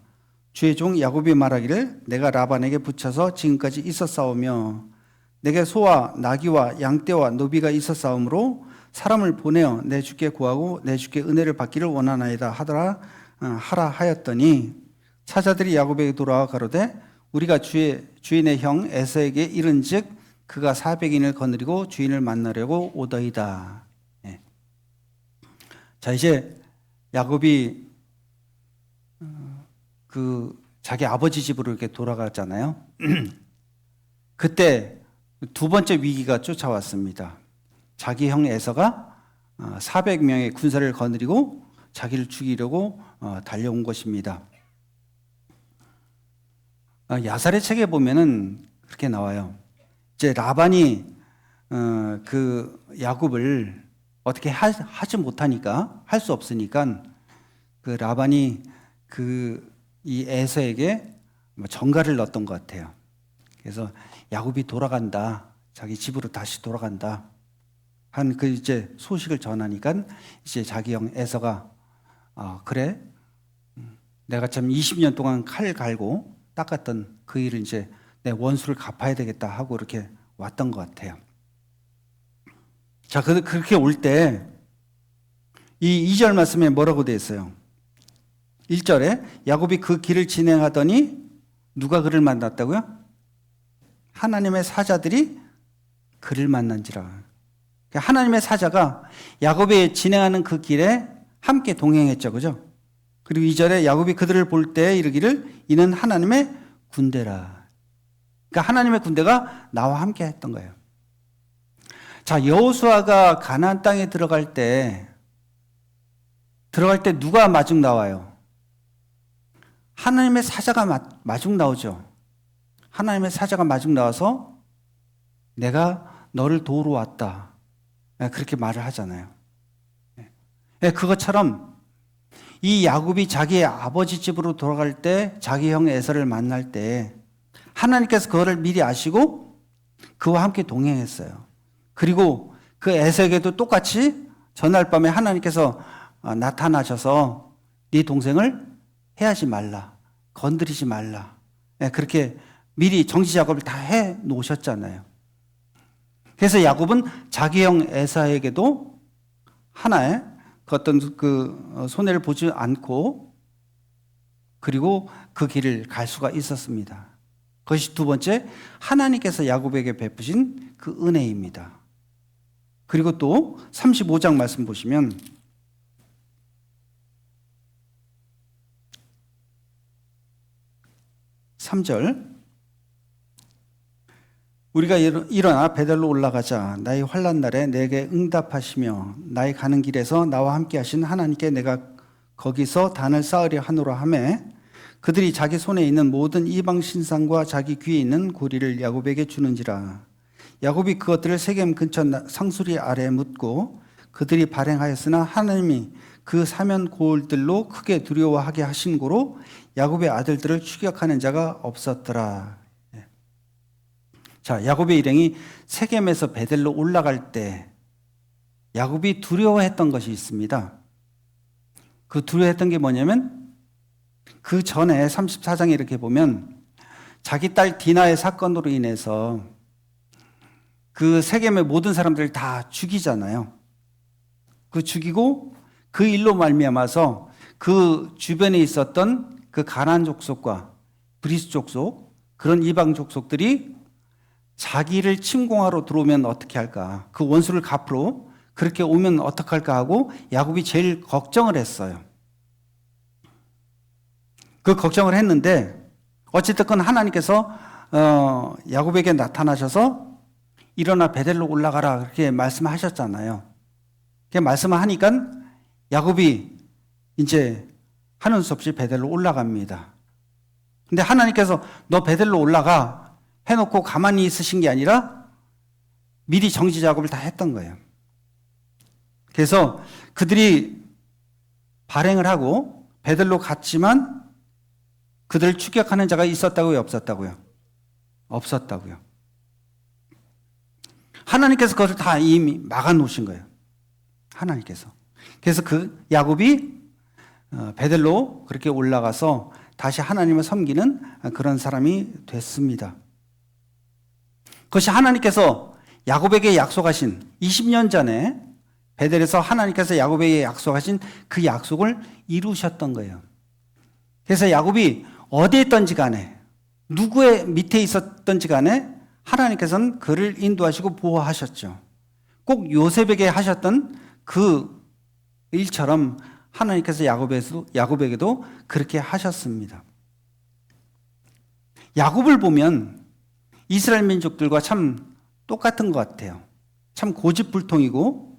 주의 종 야곱이 말하기를 내가 라반에게 붙여서 지금까지 있었사오며 내게 소와 나귀와 양떼와 노비가 있었사오므로 사람을 보내어 내 주께 구하고 내 주께 은혜를 받기를 원하나이다 하라 하였더니 사자들이 야곱에게 돌아와 가로되 우리가 주인의 형 에서에게 이른즉 그가 400인을 거느리고 주인을 만나려고 오더이다. 네. 자, 이제 야곱이 그 자기 아버지 집으로 이렇게 돌아가잖아요. 그때 두 번째 위기가 쫓아왔습니다. 자기 형 에서가 400명의 군사를 거느리고 자기를 죽이려고 달려온 것입니다. 야살의 책에 보면은 그렇게 나와요. 이제 라반이 그 야곱을 어떻게 하지 못하니까 할 수 없으니까 그 라반이 이 에서에게 전가를 넣었던 것 같아요. 그래서 야곱이 돌아간다, 자기 집으로 다시 돌아간다 한 그 이제 소식을 전하니까 이제 자기 형 에서가 그래, 내가 참 20년 동안 칼 갈고 닦았던 그 일을 이제 내 원수를 갚아야 되겠다 하고 이렇게 왔던 것 같아요. 자, 그렇게 올 때 이 2절 말씀에 뭐라고 되어 있어요? 1절에 야곱이 그 길을 진행하더니 누가 그를 만났다고요? 하나님의 사자들이 그를 만난지라. 하나님의 사자가 야곱이 진행하는 그 길에 함께 동행했죠. 그죠? 그리고 2절에 야곱이 그들을 볼 때 이르기를 이는 하나님의 군대라. 그러니까 하나님의 군대가 나와 함께 했던 거예요. 자, 여호수아가 가나안 땅에 들어갈 때 누가 마중 나와요? 하나님의 사자가 마중 나오죠. 하나님의 사자가 마중 나와서 내가 너를 도우러 왔다. 그렇게 말을 하잖아요. 그것처럼 이 야곱이 자기의 아버지 집으로 돌아갈 때 자기 형 에서를 만날 때 하나님께서 그거를 미리 아시고 그와 함께 동행했어요. 그리고 그 에서에게도 똑같이 전날 밤에 하나님께서 나타나셔서 네 동생을 해하지 말라, 건드리지 말라, 그렇게 미리 정지 작업을 다 해 놓으셨잖아요. 그래서 야곱은 자기 형 에사에게도 하나의 그 어떤 그 손해를 보지 않고 그리고 그 길을 갈 수가 있었습니다. 그것이 두 번째, 하나님께서 야곱에게 베푸신 그 은혜입니다. 그리고 또 35장 말씀 보시면 3절, 우리가 일어나 베델로 올라가자. 나의 환난 날에 내게 응답하시며 나의 가는 길에서 나와 함께 하신 하나님께 내가 거기서 단을 쌓으려 하노라 하매 그들이 자기 손에 있는 모든 이방 신상과 자기 귀에 있는 고리를 야곱에게 주는지라. 야곱이 그것들을 세겜 근처 상수리 아래에 묻고 그들이 발행하였으나 하나님이 그 사면 고을들로 크게 두려워하게 하신 고로 야곱의 아들들을 추격하는 자가 없었더라. 자, 야곱의 일행이 세겜에서 베델로 올라갈 때 야곱이 두려워했던 것이 있습니다. 그 두려워했던 게 뭐냐면 그 전에 34장에 이렇게 보면 자기 딸 디나의 사건으로 인해서 그 세겜의 모든 사람들을 다 죽이잖아요. 그 죽이고 그 일로 말미암아서 그 주변에 있었던 그 가나안 족속과 브리스 족속, 그런 이방 족속들이 자기를 침공하러 들어오면 어떻게 할까? 그 원수를 갚으러 그렇게 오면 어떡할까 하고 야곱이 제일 걱정을 했어요. 그 걱정을 했는데 어찌됐건 하나님께서 야곱에게 나타나셔서 일어나 베델로 올라가라 그렇게 말씀하셨잖아요. 그렇게 말씀을 하니까 야곱이 이제 하는 수 없이 베델로 올라갑니다. 근데 하나님께서 너 베델로 올라가 해놓고 가만히 있으신 게 아니라 미리 정지 작업을 다 했던 거예요. 그래서 그들이 발행을 하고 베델로 갔지만 그들을 추격하는 자가 있었다고요, 없었다고요? 없었다고요. 하나님께서 그것을 다 이미 막아 놓으신 거예요. 하나님께서. 그래서 그 야곱이 베델로 그렇게 올라가서 다시 하나님을 섬기는 그런 사람이 됐습니다. 그것이 하나님께서 야곱에게 약속하신 20년 전에 베델에서 하나님께서 야곱에게 약속하신 그 약속을 이루셨던 거예요. 그래서 야곱이 어디에 있던지 간에 누구의 밑에 있었던지 간에 하나님께서는 그를 인도하시고 보호하셨죠. 꼭 요셉에게 하셨던 그 일처럼 하나님께서 야곱에게도 그렇게 하셨습니다. 야곱을 보면 이스라엘 민족들과 참 똑같은 것 같아요. 참 고집불통이고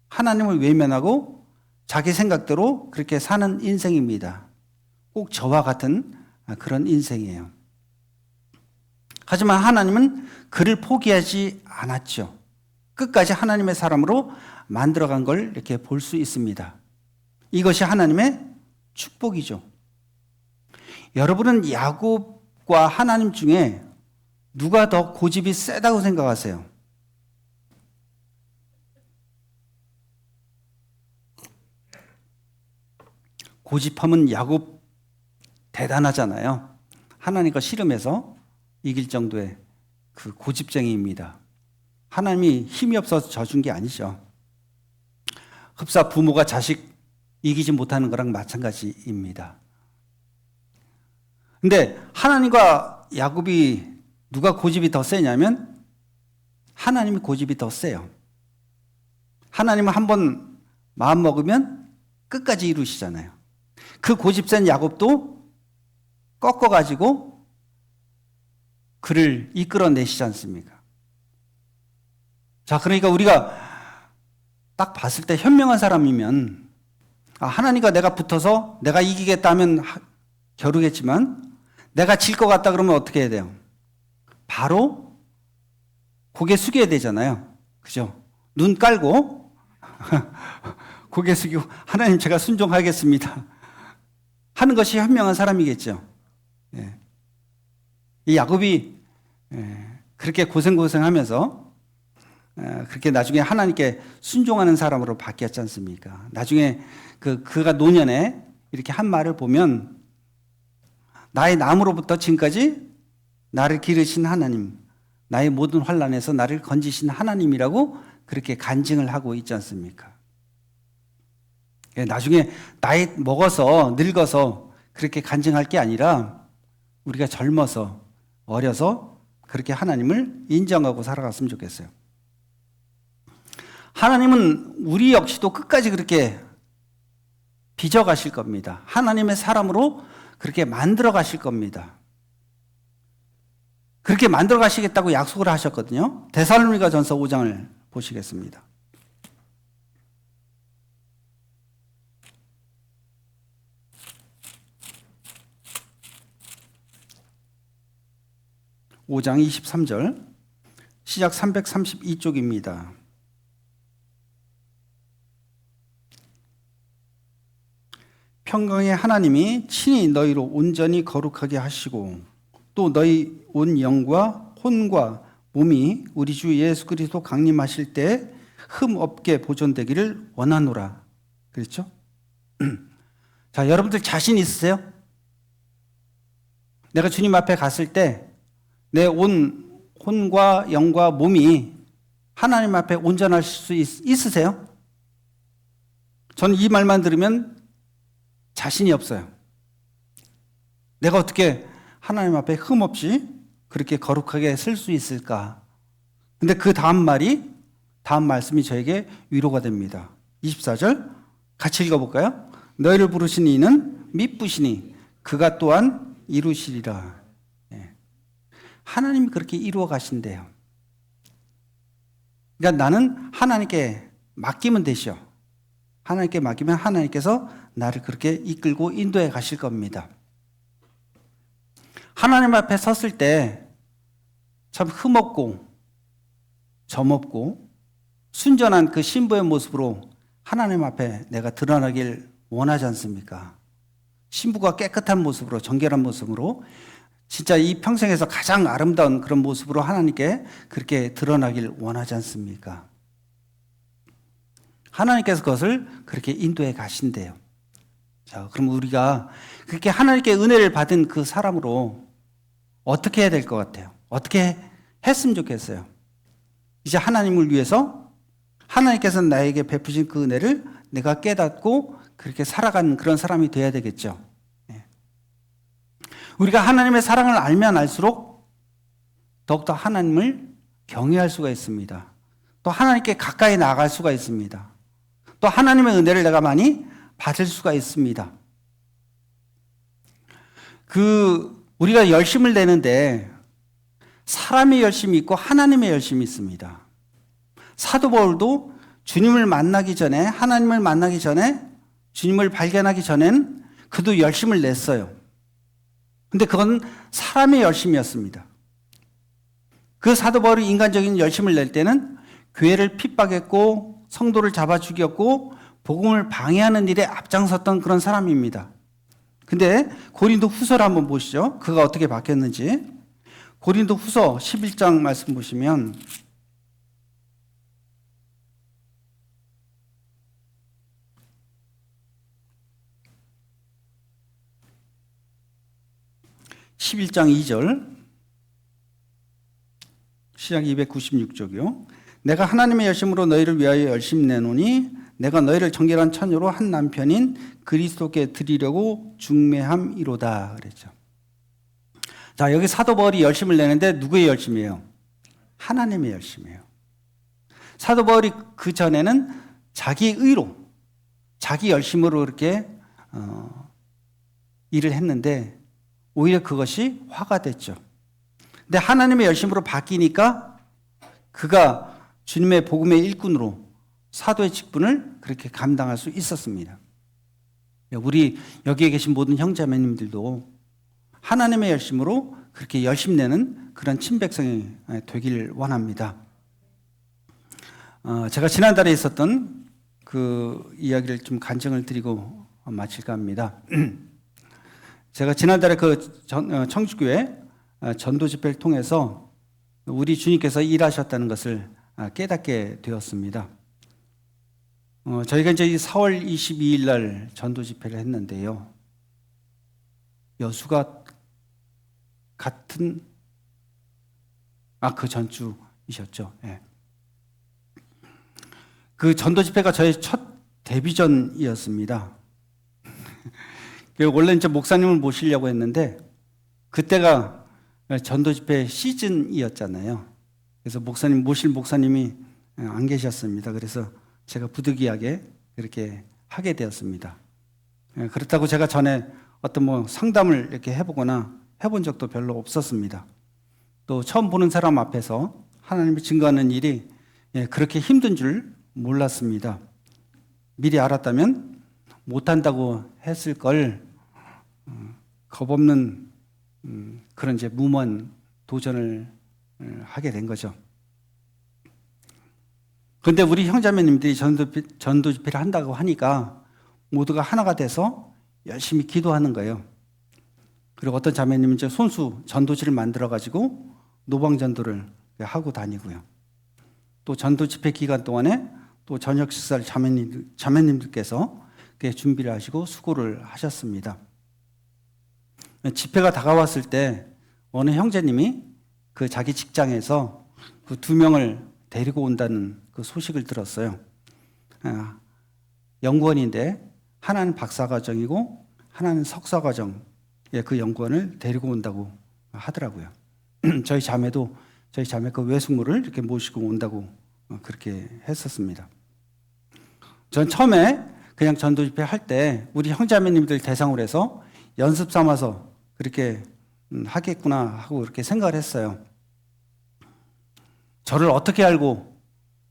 하나님을 외면하고 자기 생각대로 그렇게 사는 인생입니다. 꼭 저와 같은 그런 인생이에요. 하지만 하나님은 그를 포기하지 않았죠. 끝까지 하나님의 사람으로 만들어간 걸 이렇게 볼 수 있습니다. 이것이 하나님의 축복이죠. 여러분은 야곱과 하나님 중에 누가 더 고집이 세다고 생각하세요? 고집하면 야곱 대단하잖아요. 하나님과 씨름해서 이길 정도의 그 고집쟁이입니다. 하나님이 힘이 없어서 져준 게 아니죠. 흡사 부모가 자식 이기지 못하는 거랑 마찬가지입니다. 근데 하나님과 야곱이 누가 고집이 더 세냐면 하나님이 고집이 더 세요. 하나님은 한번 마음 먹으면 끝까지 이루시잖아요. 그 고집 센 야곱도 꺾어가지고 그를 이끌어내시지 않습니까? 자, 그러니까 우리가 딱 봤을 때 현명한 사람이면 하나님과 내가 붙어서 내가 이기겠다 하면 겨루겠지만 내가 질 것 같다 그러면 어떻게 해야 돼요? 바로 고개 숙여야 되잖아요. 그죠? 눈 깔고 고개 숙이고 하나님 제가 순종하겠습니다 하는 것이 현명한 사람이겠죠. 예. 이 야곱이 그렇게 고생하면서 그렇게 나중에 하나님께 순종하는 사람으로 바뀌었지 않습니까? 나중에 그가 노년에 이렇게 한 말을 보면 나의 나무로부터 지금까지 나를 기르신 하나님, 나의 모든 환난에서 나를 건지신 하나님이라고 그렇게 간증을 하고 있지 않습니까? 나중에 나이 먹어서 늙어서 그렇게 간증할 게 아니라 우리가 젊어서 어려서 그렇게 하나님을 인정하고 살아갔으면 좋겠어요. 하나님은 우리 역시도 끝까지 그렇게 빚어가실 겁니다. 하나님의 사람으로 그렇게 만들어 가실 겁니다. 그렇게 만들어 가시겠다고 약속을 하셨거든요. 데살로니가전서 5장을 보시겠습니다. (5장) 23절 시작 332쪽입니다. 평강의 하나님이 친히 너희로 온전히 거룩하게 하시고 또 너희 온 영과 혼과 몸이 우리 주 예수 그리스도 강림하실 때 흠 없게 보존되기를 원하노라. 그렇죠? 자, 여러분들 자신 있으세요? 내가 주님 앞에 갔을 때 내 온 혼과 영과 몸이 하나님 앞에 온전할 수 있으세요? 저는 이 말만 들으면 자신이 없어요. 내가 어떻게 하나님 앞에 흠없이 그렇게 거룩하게 쓸 수 있을까? 근데 그 다음 말씀이 저에게 위로가 됩니다. 24절 같이 읽어볼까요? 너희를 부르신 이는 미쁘시니 그가 또한 이루시리라. 하나님이 그렇게 이루어 가신대요. 그러니까 나는 하나님께 맡기면 되죠. 하나님께 맡기면 하나님께서 나를 그렇게 이끌고 인도해 가실 겁니다. 하나님 앞에 섰을 때 참 흠없고 점없고 순전한 그 신부의 모습으로 하나님 앞에 내가 드러나길 원하지 않습니까? 신부가 깨끗한 모습으로, 정결한 모습으로 진짜 이 평생에서 가장 아름다운 그런 모습으로 하나님께 그렇게 드러나길 원하지 않습니까? 하나님께서 그것을 그렇게 인도해 가신대요. 자, 그럼 우리가 그렇게 하나님께 은혜를 받은 그 사람으로 어떻게 해야 될 것 같아요? 어떻게 했으면 좋겠어요? 이제 하나님을 위해서 하나님께서 나에게 베푸신 그 은혜를 내가 깨닫고 그렇게 살아가는 그런 사람이 돼야 되겠죠. 우리가 하나님의 사랑을 알면 알수록 더욱더 하나님을 경외할 수가 있습니다. 또 하나님께 가까이 나아갈 수가 있습니다. 또 하나님의 은혜를 내가 많이 받을 수가 있습니다. 우리가 열심을 내는데 사람의 열심이 있고 하나님의 열심이 있습니다. 사도 바울도 주님을 만나기 전에, 하나님을 만나기 전에, 주님을 발견하기 전엔 그도 열심을 냈어요. 근데 그건 사람의 열심이었습니다. 그 사도 바울이 인간적인 열심을 낼 때는 교회를 핍박했고 성도를 잡아 죽였고 복음을 방해하는 일에 앞장섰던 그런 사람입니다. 근데 고린도 후서를 한번 보시죠. 그가 어떻게 바뀌었는지. 고린도 후서 11장 말씀 보시면 (11장 2절) 시작 296쪽이요. 내가 하나님의 열심으로 너희를 위하여 열심 내노니 내가 너희를 정결한 처녀로 한 남편인 그리스도께 드리려고 중매함이로다 그랬죠. 자, 여기 사도 바울이 열심을 내는데 누구의 열심이에요? 하나님의 열심이에요. 사도 바울이 그 전에는 자기 의로, 자기 열심으로 이렇게 일을 했는데 오히려 그것이 화가 됐죠. 근데 하나님의 열심으로 바뀌니까 그가 주님의 복음의 일꾼으로 사도의 직분을 그렇게 감당할 수 있었습니다. 우리 여기에 계신 모든 형제자매님들도 하나님의 열심으로 그렇게 열심 내는 그런 친백성이 되길 원합니다. 제가 지난달에 있었던 그 이야기를 좀 간증을 드리고 마칠까 합니다. 제가 지난달에 그 청주교회 전도 집회를 통해서 우리 주님께서 일하셨다는 것을 깨닫게 되었습니다. 저희가 이제 4월 22일 날 전도 집회를 했는데요. 여수가 같은 그 전주이셨죠. 예. 그 전도 집회가 저의 첫 데뷔전이었습니다. 원래 이제 목사님을 모시려고 했는데 그때가 전도 집회 시즌이었잖아요. 그래서 모실 목사님이 안 계셨습니다. 그래서 제가 부득이하게 그렇게 하게 되었습니다. 그렇다고 제가 전에 어떤 상담을 이렇게 해보거나 해본 적도 별로 없었습니다. 또 처음 보는 사람 앞에서 하나님을 증거하는 일이 그렇게 힘든 줄 몰랐습니다. 미리 알았다면 못한다고 했을 걸 겁없는 그런 이제 무모한 도전을 하게 된 거죠. 그런데 우리 형제자매님들이 전도 집회를 한다고 하니까 모두가 하나가 돼서 열심히 기도하는 거예요. 그리고 어떤 자매님은 이제 손수 전도지를 만들어가지고 노방전도를 하고 다니고요. 또 전도 집회 기간 동안에 또 저녁 식사를 자매님들께서 준비를 하시고 수고를 하셨습니다. 집회가 다가왔을 때 어느 형제님이 그 자기 직장에서 그 2명을 데리고 온다는 그 소식을 들었어요. 연구원인데 하나는 박사과정이고 하나는 석사과정의 그 연구원을 데리고 온다고 하더라고요. 저희 자매 그 외숙모를 이렇게 모시고 온다고 그렇게 했었습니다. 전 처음에 그냥 전도 집회 할 때 우리 형제자매님들 대상으로 해서 연습 삼아서 그렇게 하겠구나 하고 그렇게 생각을 했어요. 저를 어떻게 알고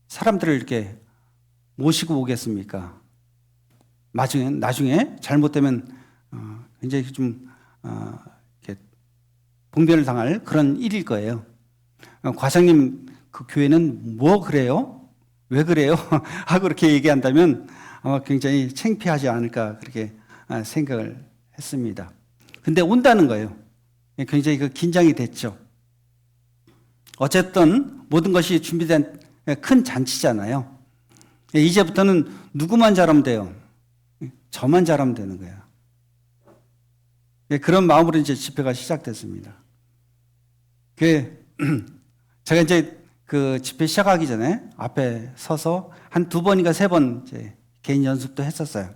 사람들을 이렇게 모시고 오겠습니까? 나중에 잘못되면 굉장히 좀 이렇게 봉변을 당할 그런 일일 거예요. 과장님 그 교회는 뭐 그래요? 왜 그래요? 하고 그렇게 얘기한다면 아마 굉장히 창피하지 않을까 그렇게 생각을 했습니다. 근데 온다는 거예요. 굉장히 그 긴장이 됐죠. 어쨌든 모든 것이 준비된 큰 잔치잖아요. 이제부터는 누구만 잘하면 돼요. 저만 잘하면 되는 거예요. 그런 마음으로 이제 집회가 시작됐습니다. 제가 이제 그 집회 시작하기 전에 앞에 서서 한 2번인가 3번 이제 개인 연습도 했었어요.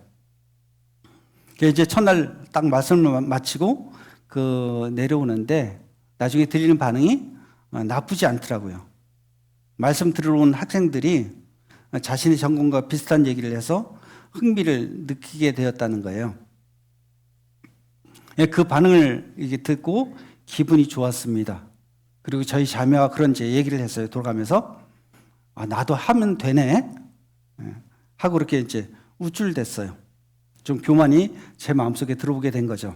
이제 첫날 딱 말씀을 마치고 내려오는데 나중에 들리는 반응이 나쁘지 않더라고요. 말씀 들으러 온 학생들이 자신의 전공과 비슷한 얘기를 해서 흥미를 느끼게 되었다는 거예요. 그 반응을 이게 듣고 기분이 좋았습니다. 그리고 저희 자매와 그런 이제 얘기를 했어요. 돌아가면서 나도 하면 되네 하고 그렇게 이제 우쭐댔어요. 좀 교만이 제 마음속에 들어오게 된 거죠.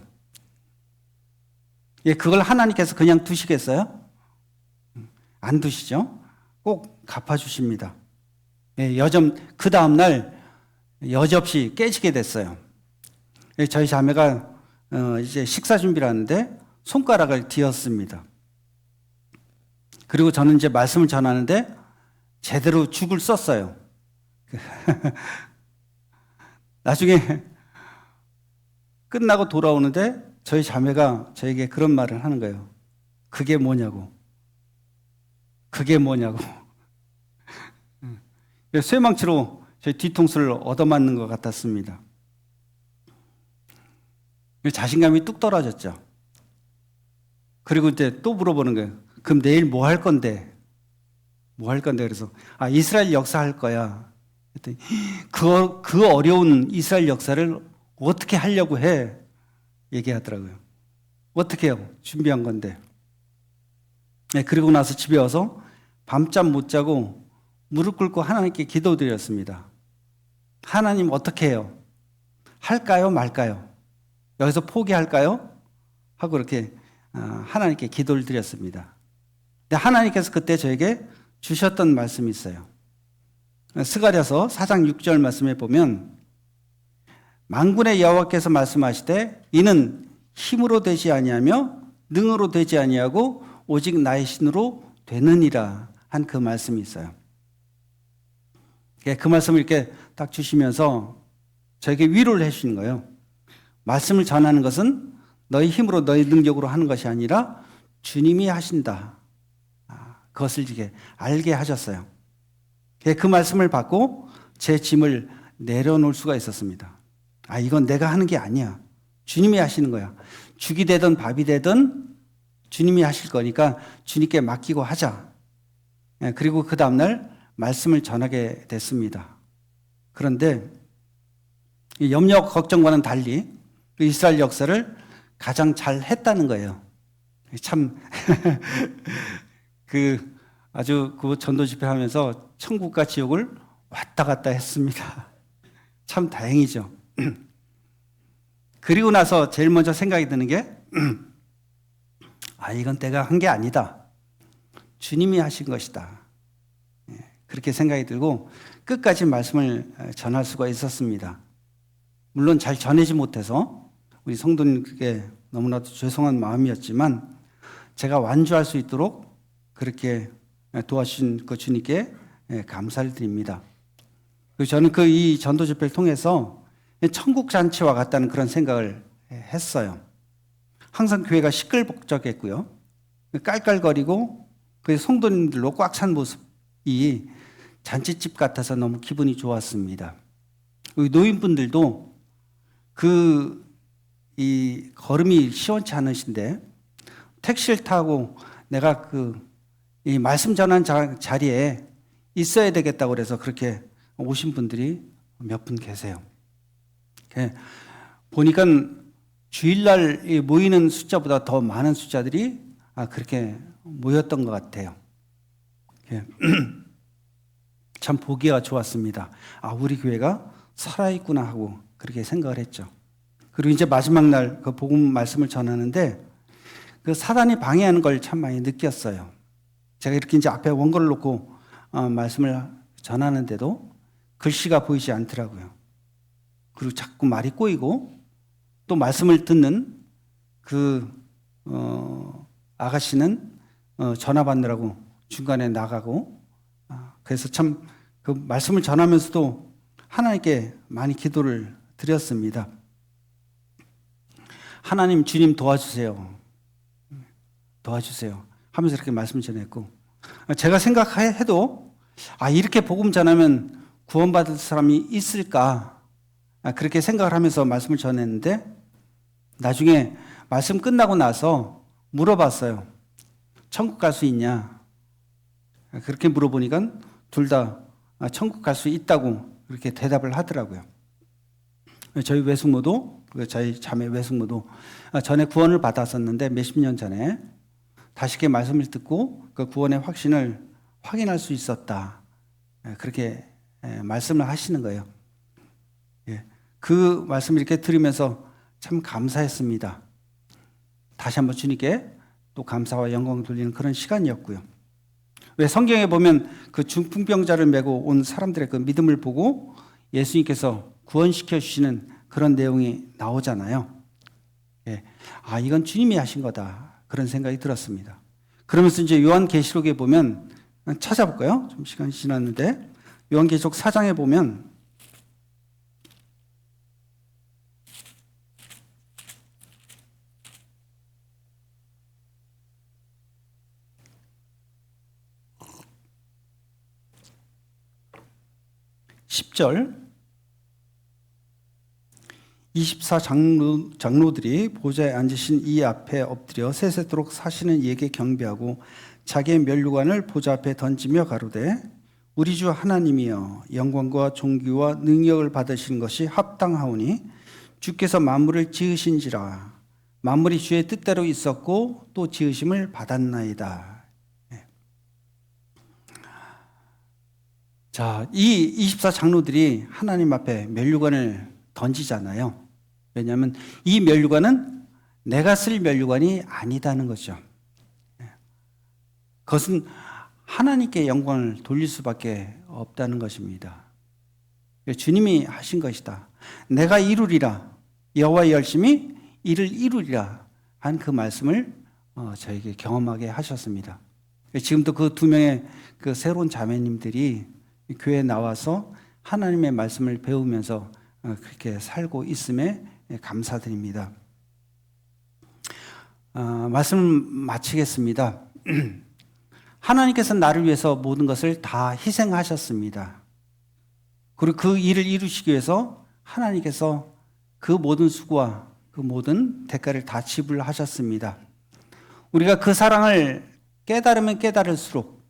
그걸 하나님께서 그냥 두시겠어요? 안 두시죠. 꼭 갚아주십니다. 그 다음날 여지없이 깨지게 됐어요. 저희 자매가 이제 식사 준비를 하는데 손가락을 뒤었습니다. 그리고 저는 이제 말씀을 전하는데 제대로 죽을 썼어요. 나중에 끝나고 돌아오는데 저희 자매가 저에게 그런 말을 하는 거예요. 그게 뭐냐고. 쇠망치로 제 뒤통수를 얻어맞는 것 같았습니다. 자신감이 뚝 떨어졌죠. 그리고 이제 또 물어보는 거예요. 그럼 내일 뭐 할 건데? 그래서 이스라엘 역사 할 거야. 그랬더니 그 어려운 이스라엘 역사를 어떻게 하려고 해? 얘기하더라고요. 어떻게 해요? 준비한 건데. 그리고 나서 집에 와서 밤잠 못 자고 무릎 꿇고 하나님께 기도드렸습니다. 하나님 어떻게 해요? 할까요? 말까요? 여기서 포기할까요? 하고 이렇게 하나님께 기도를 드렸습니다. 근데 하나님께서 그때 저에게 주셨던 말씀이 있어요. 스가랴서 4장 6절 말씀에 보면 만군의 여호와께서 말씀하시되 이는 힘으로 되지 아니하며 능으로 되지 아니하고 오직 나의 신으로 되느니라 한 그 말씀이 있어요. 그 말씀을 이렇게 딱 주시면서 저에게 위로를 해주시는 거예요. 말씀을 전하는 것은 너희 힘으로 너희 능력으로 하는 것이 아니라 주님이 하신다. 그것을 이렇게 알게 하셨어요. 그 말씀을 받고 제 짐을 내려놓을 수가 있었습니다. 이건 내가 하는 게 아니야. 주님이 하시는 거야. 죽이 되든 밥이 되든 주님이 하실 거니까 주님께 맡기고 하자. 그리고 그 다음날 말씀을 전하게 됐습니다. 그런데 염려 걱정과는 달리 이스라엘 역사를 가장 잘 했다는 거예요. 참 아주 그 전도 집회하면서 천국과 지옥을 왔다 갔다 했습니다. 참 다행이죠. 그리고 나서 제일 먼저 생각이 드는 게 이건 내가 한 게 아니다. 주님이 하신 것이다. 그렇게 생각이 들고 끝까지 말씀을 전할 수가 있었습니다. 물론 잘 전하지 못해서 우리 성도님께 너무나도 죄송한 마음이었지만 제가 완주할 수 있도록 그렇게 도와주신 그 주님께 감사를 드립니다. 저는 이 전도 집회를 통해서 천국 잔치와 같다는 그런 생각을 했어요. 항상 교회가 시끌벅적했고요. 깔깔거리고 그 성도님들로 꽉 찬 모습이 잔치집 같아서 너무 기분이 좋았습니다. 노인분들도 이 걸음이 시원치 않으신데 택시를 타고 내가 이 말씀 전한 자리에 있어야 되겠다고 그래서 그렇게 오신 분들이 몇 분 계세요. 보니까 주일날 모이는 숫자보다 더 많은 숫자들이 그렇게 모였던 것 같아요. 참 보기가 좋았습니다. 우리 교회가 살아있구나 하고 그렇게 생각을 했죠. 그리고 이제 마지막 날 그 복음 말씀을 전하는데 그 사단이 방해하는 걸 참 많이 느꼈어요. 제가 이렇게 이제 앞에 원고를 놓고 말씀을 전하는데도 글씨가 보이지 않더라고요. 그리고 자꾸 말이 꼬이고 또 말씀을 듣는 아가씨는 전화 받느라고 중간에 나가고 그래서 참 그 말씀을 전하면서도 하나님께 많이 기도를 드렸습니다. 하나님 주님 도와주세요. 도와주세요. 하면서 이렇게 말씀 전했고 제가 생각해도 이렇게 복음 전하면 구원받을 사람이 있을까 그렇게 생각을 하면서 말씀을 전했는데 나중에 말씀 끝나고 나서 물어봤어요. 천국 갈 수 있냐? 그렇게 물어보니까 둘 다 천국 갈 수 있다고 그렇게 대답을 하더라고요. 저희 외숙모도 저희 자매 외숙모도 전에 구원을 받았었는데 몇십 년 전에 다시 말씀을 듣고 그 구원의 확신을 확인할 수 있었다. 그렇게 말씀을 하시는 거예요. 그 말씀을 이렇게 들으면서 참 감사했습니다. 다시 한번 주님께 또 감사와 영광을 돌리는 그런 시간이었고요. 왜 성경에 보면 그 중풍병자를 메고 온 사람들의 그 믿음을 보고 예수님께서 구원시켜 주시는 그런 내용이 나오잖아요. 이건 주님이 하신 거다. 그런 생각이 들었습니다. 그러면서 이제 요한계시록에 보면 찾아볼까요? 좀 시간이 지났는데 요한계시록 4장에 보면 (10절) 24장로들이 보좌에 앉으신 이 앞에 엎드려 세세토록 사시는 이에게 경배하고 자기의 면류관을 보좌 앞에 던지며 가로되 우리 주 하나님이여 영광과 존귀와 능력을 받으신 것이 합당하오니 주께서 만물을 지으신지라 만물이 주의 뜻대로 있었고 또 지으심을 받았나이다. 자, 이 24장로들이 하나님 앞에 면류관을 던지잖아요. 왜냐하면 이 면류관은 내가 쓸 면류관이 아니다는 거죠. 그것은 하나님께 영광을 돌릴 수밖에 없다는 것입니다. 주님이 하신 것이다. 내가 이루리라. 여호와 열심히 이를 이루리라 한 그 말씀을 저에게 경험하게 하셨습니다. 지금도 그 두 명의 그 새로운 자매님들이 교회에 나와서 하나님의 말씀을 배우면서 그렇게 살고 있음에 감사드립니다. 말씀을 마치겠습니다. 하나님께서 나를 위해서 모든 것을 다 희생하셨습니다. 그리고 그 일을 이루시기 위해서 하나님께서 그 모든 수고와 그 모든 대가를 다 지불하셨습니다. 우리가 그 사랑을 깨달으면 깨달을수록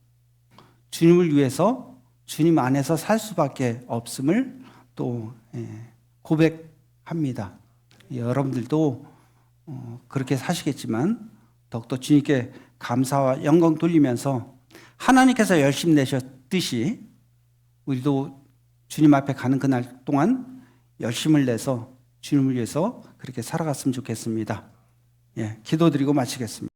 주님을 위해서 주님 안에서 살 수밖에 없음을 또 고백합니다. 여러분들도 그렇게 사시겠지만 더욱더 주님께 감사와 영광 돌리면서 하나님께서 열심 내셨듯이 우리도 주님 앞에 가는 그날 동안 열심을 내서 주님을 위해서 그렇게 살아갔으면 좋겠습니다. 기도드리고 마치겠습니다.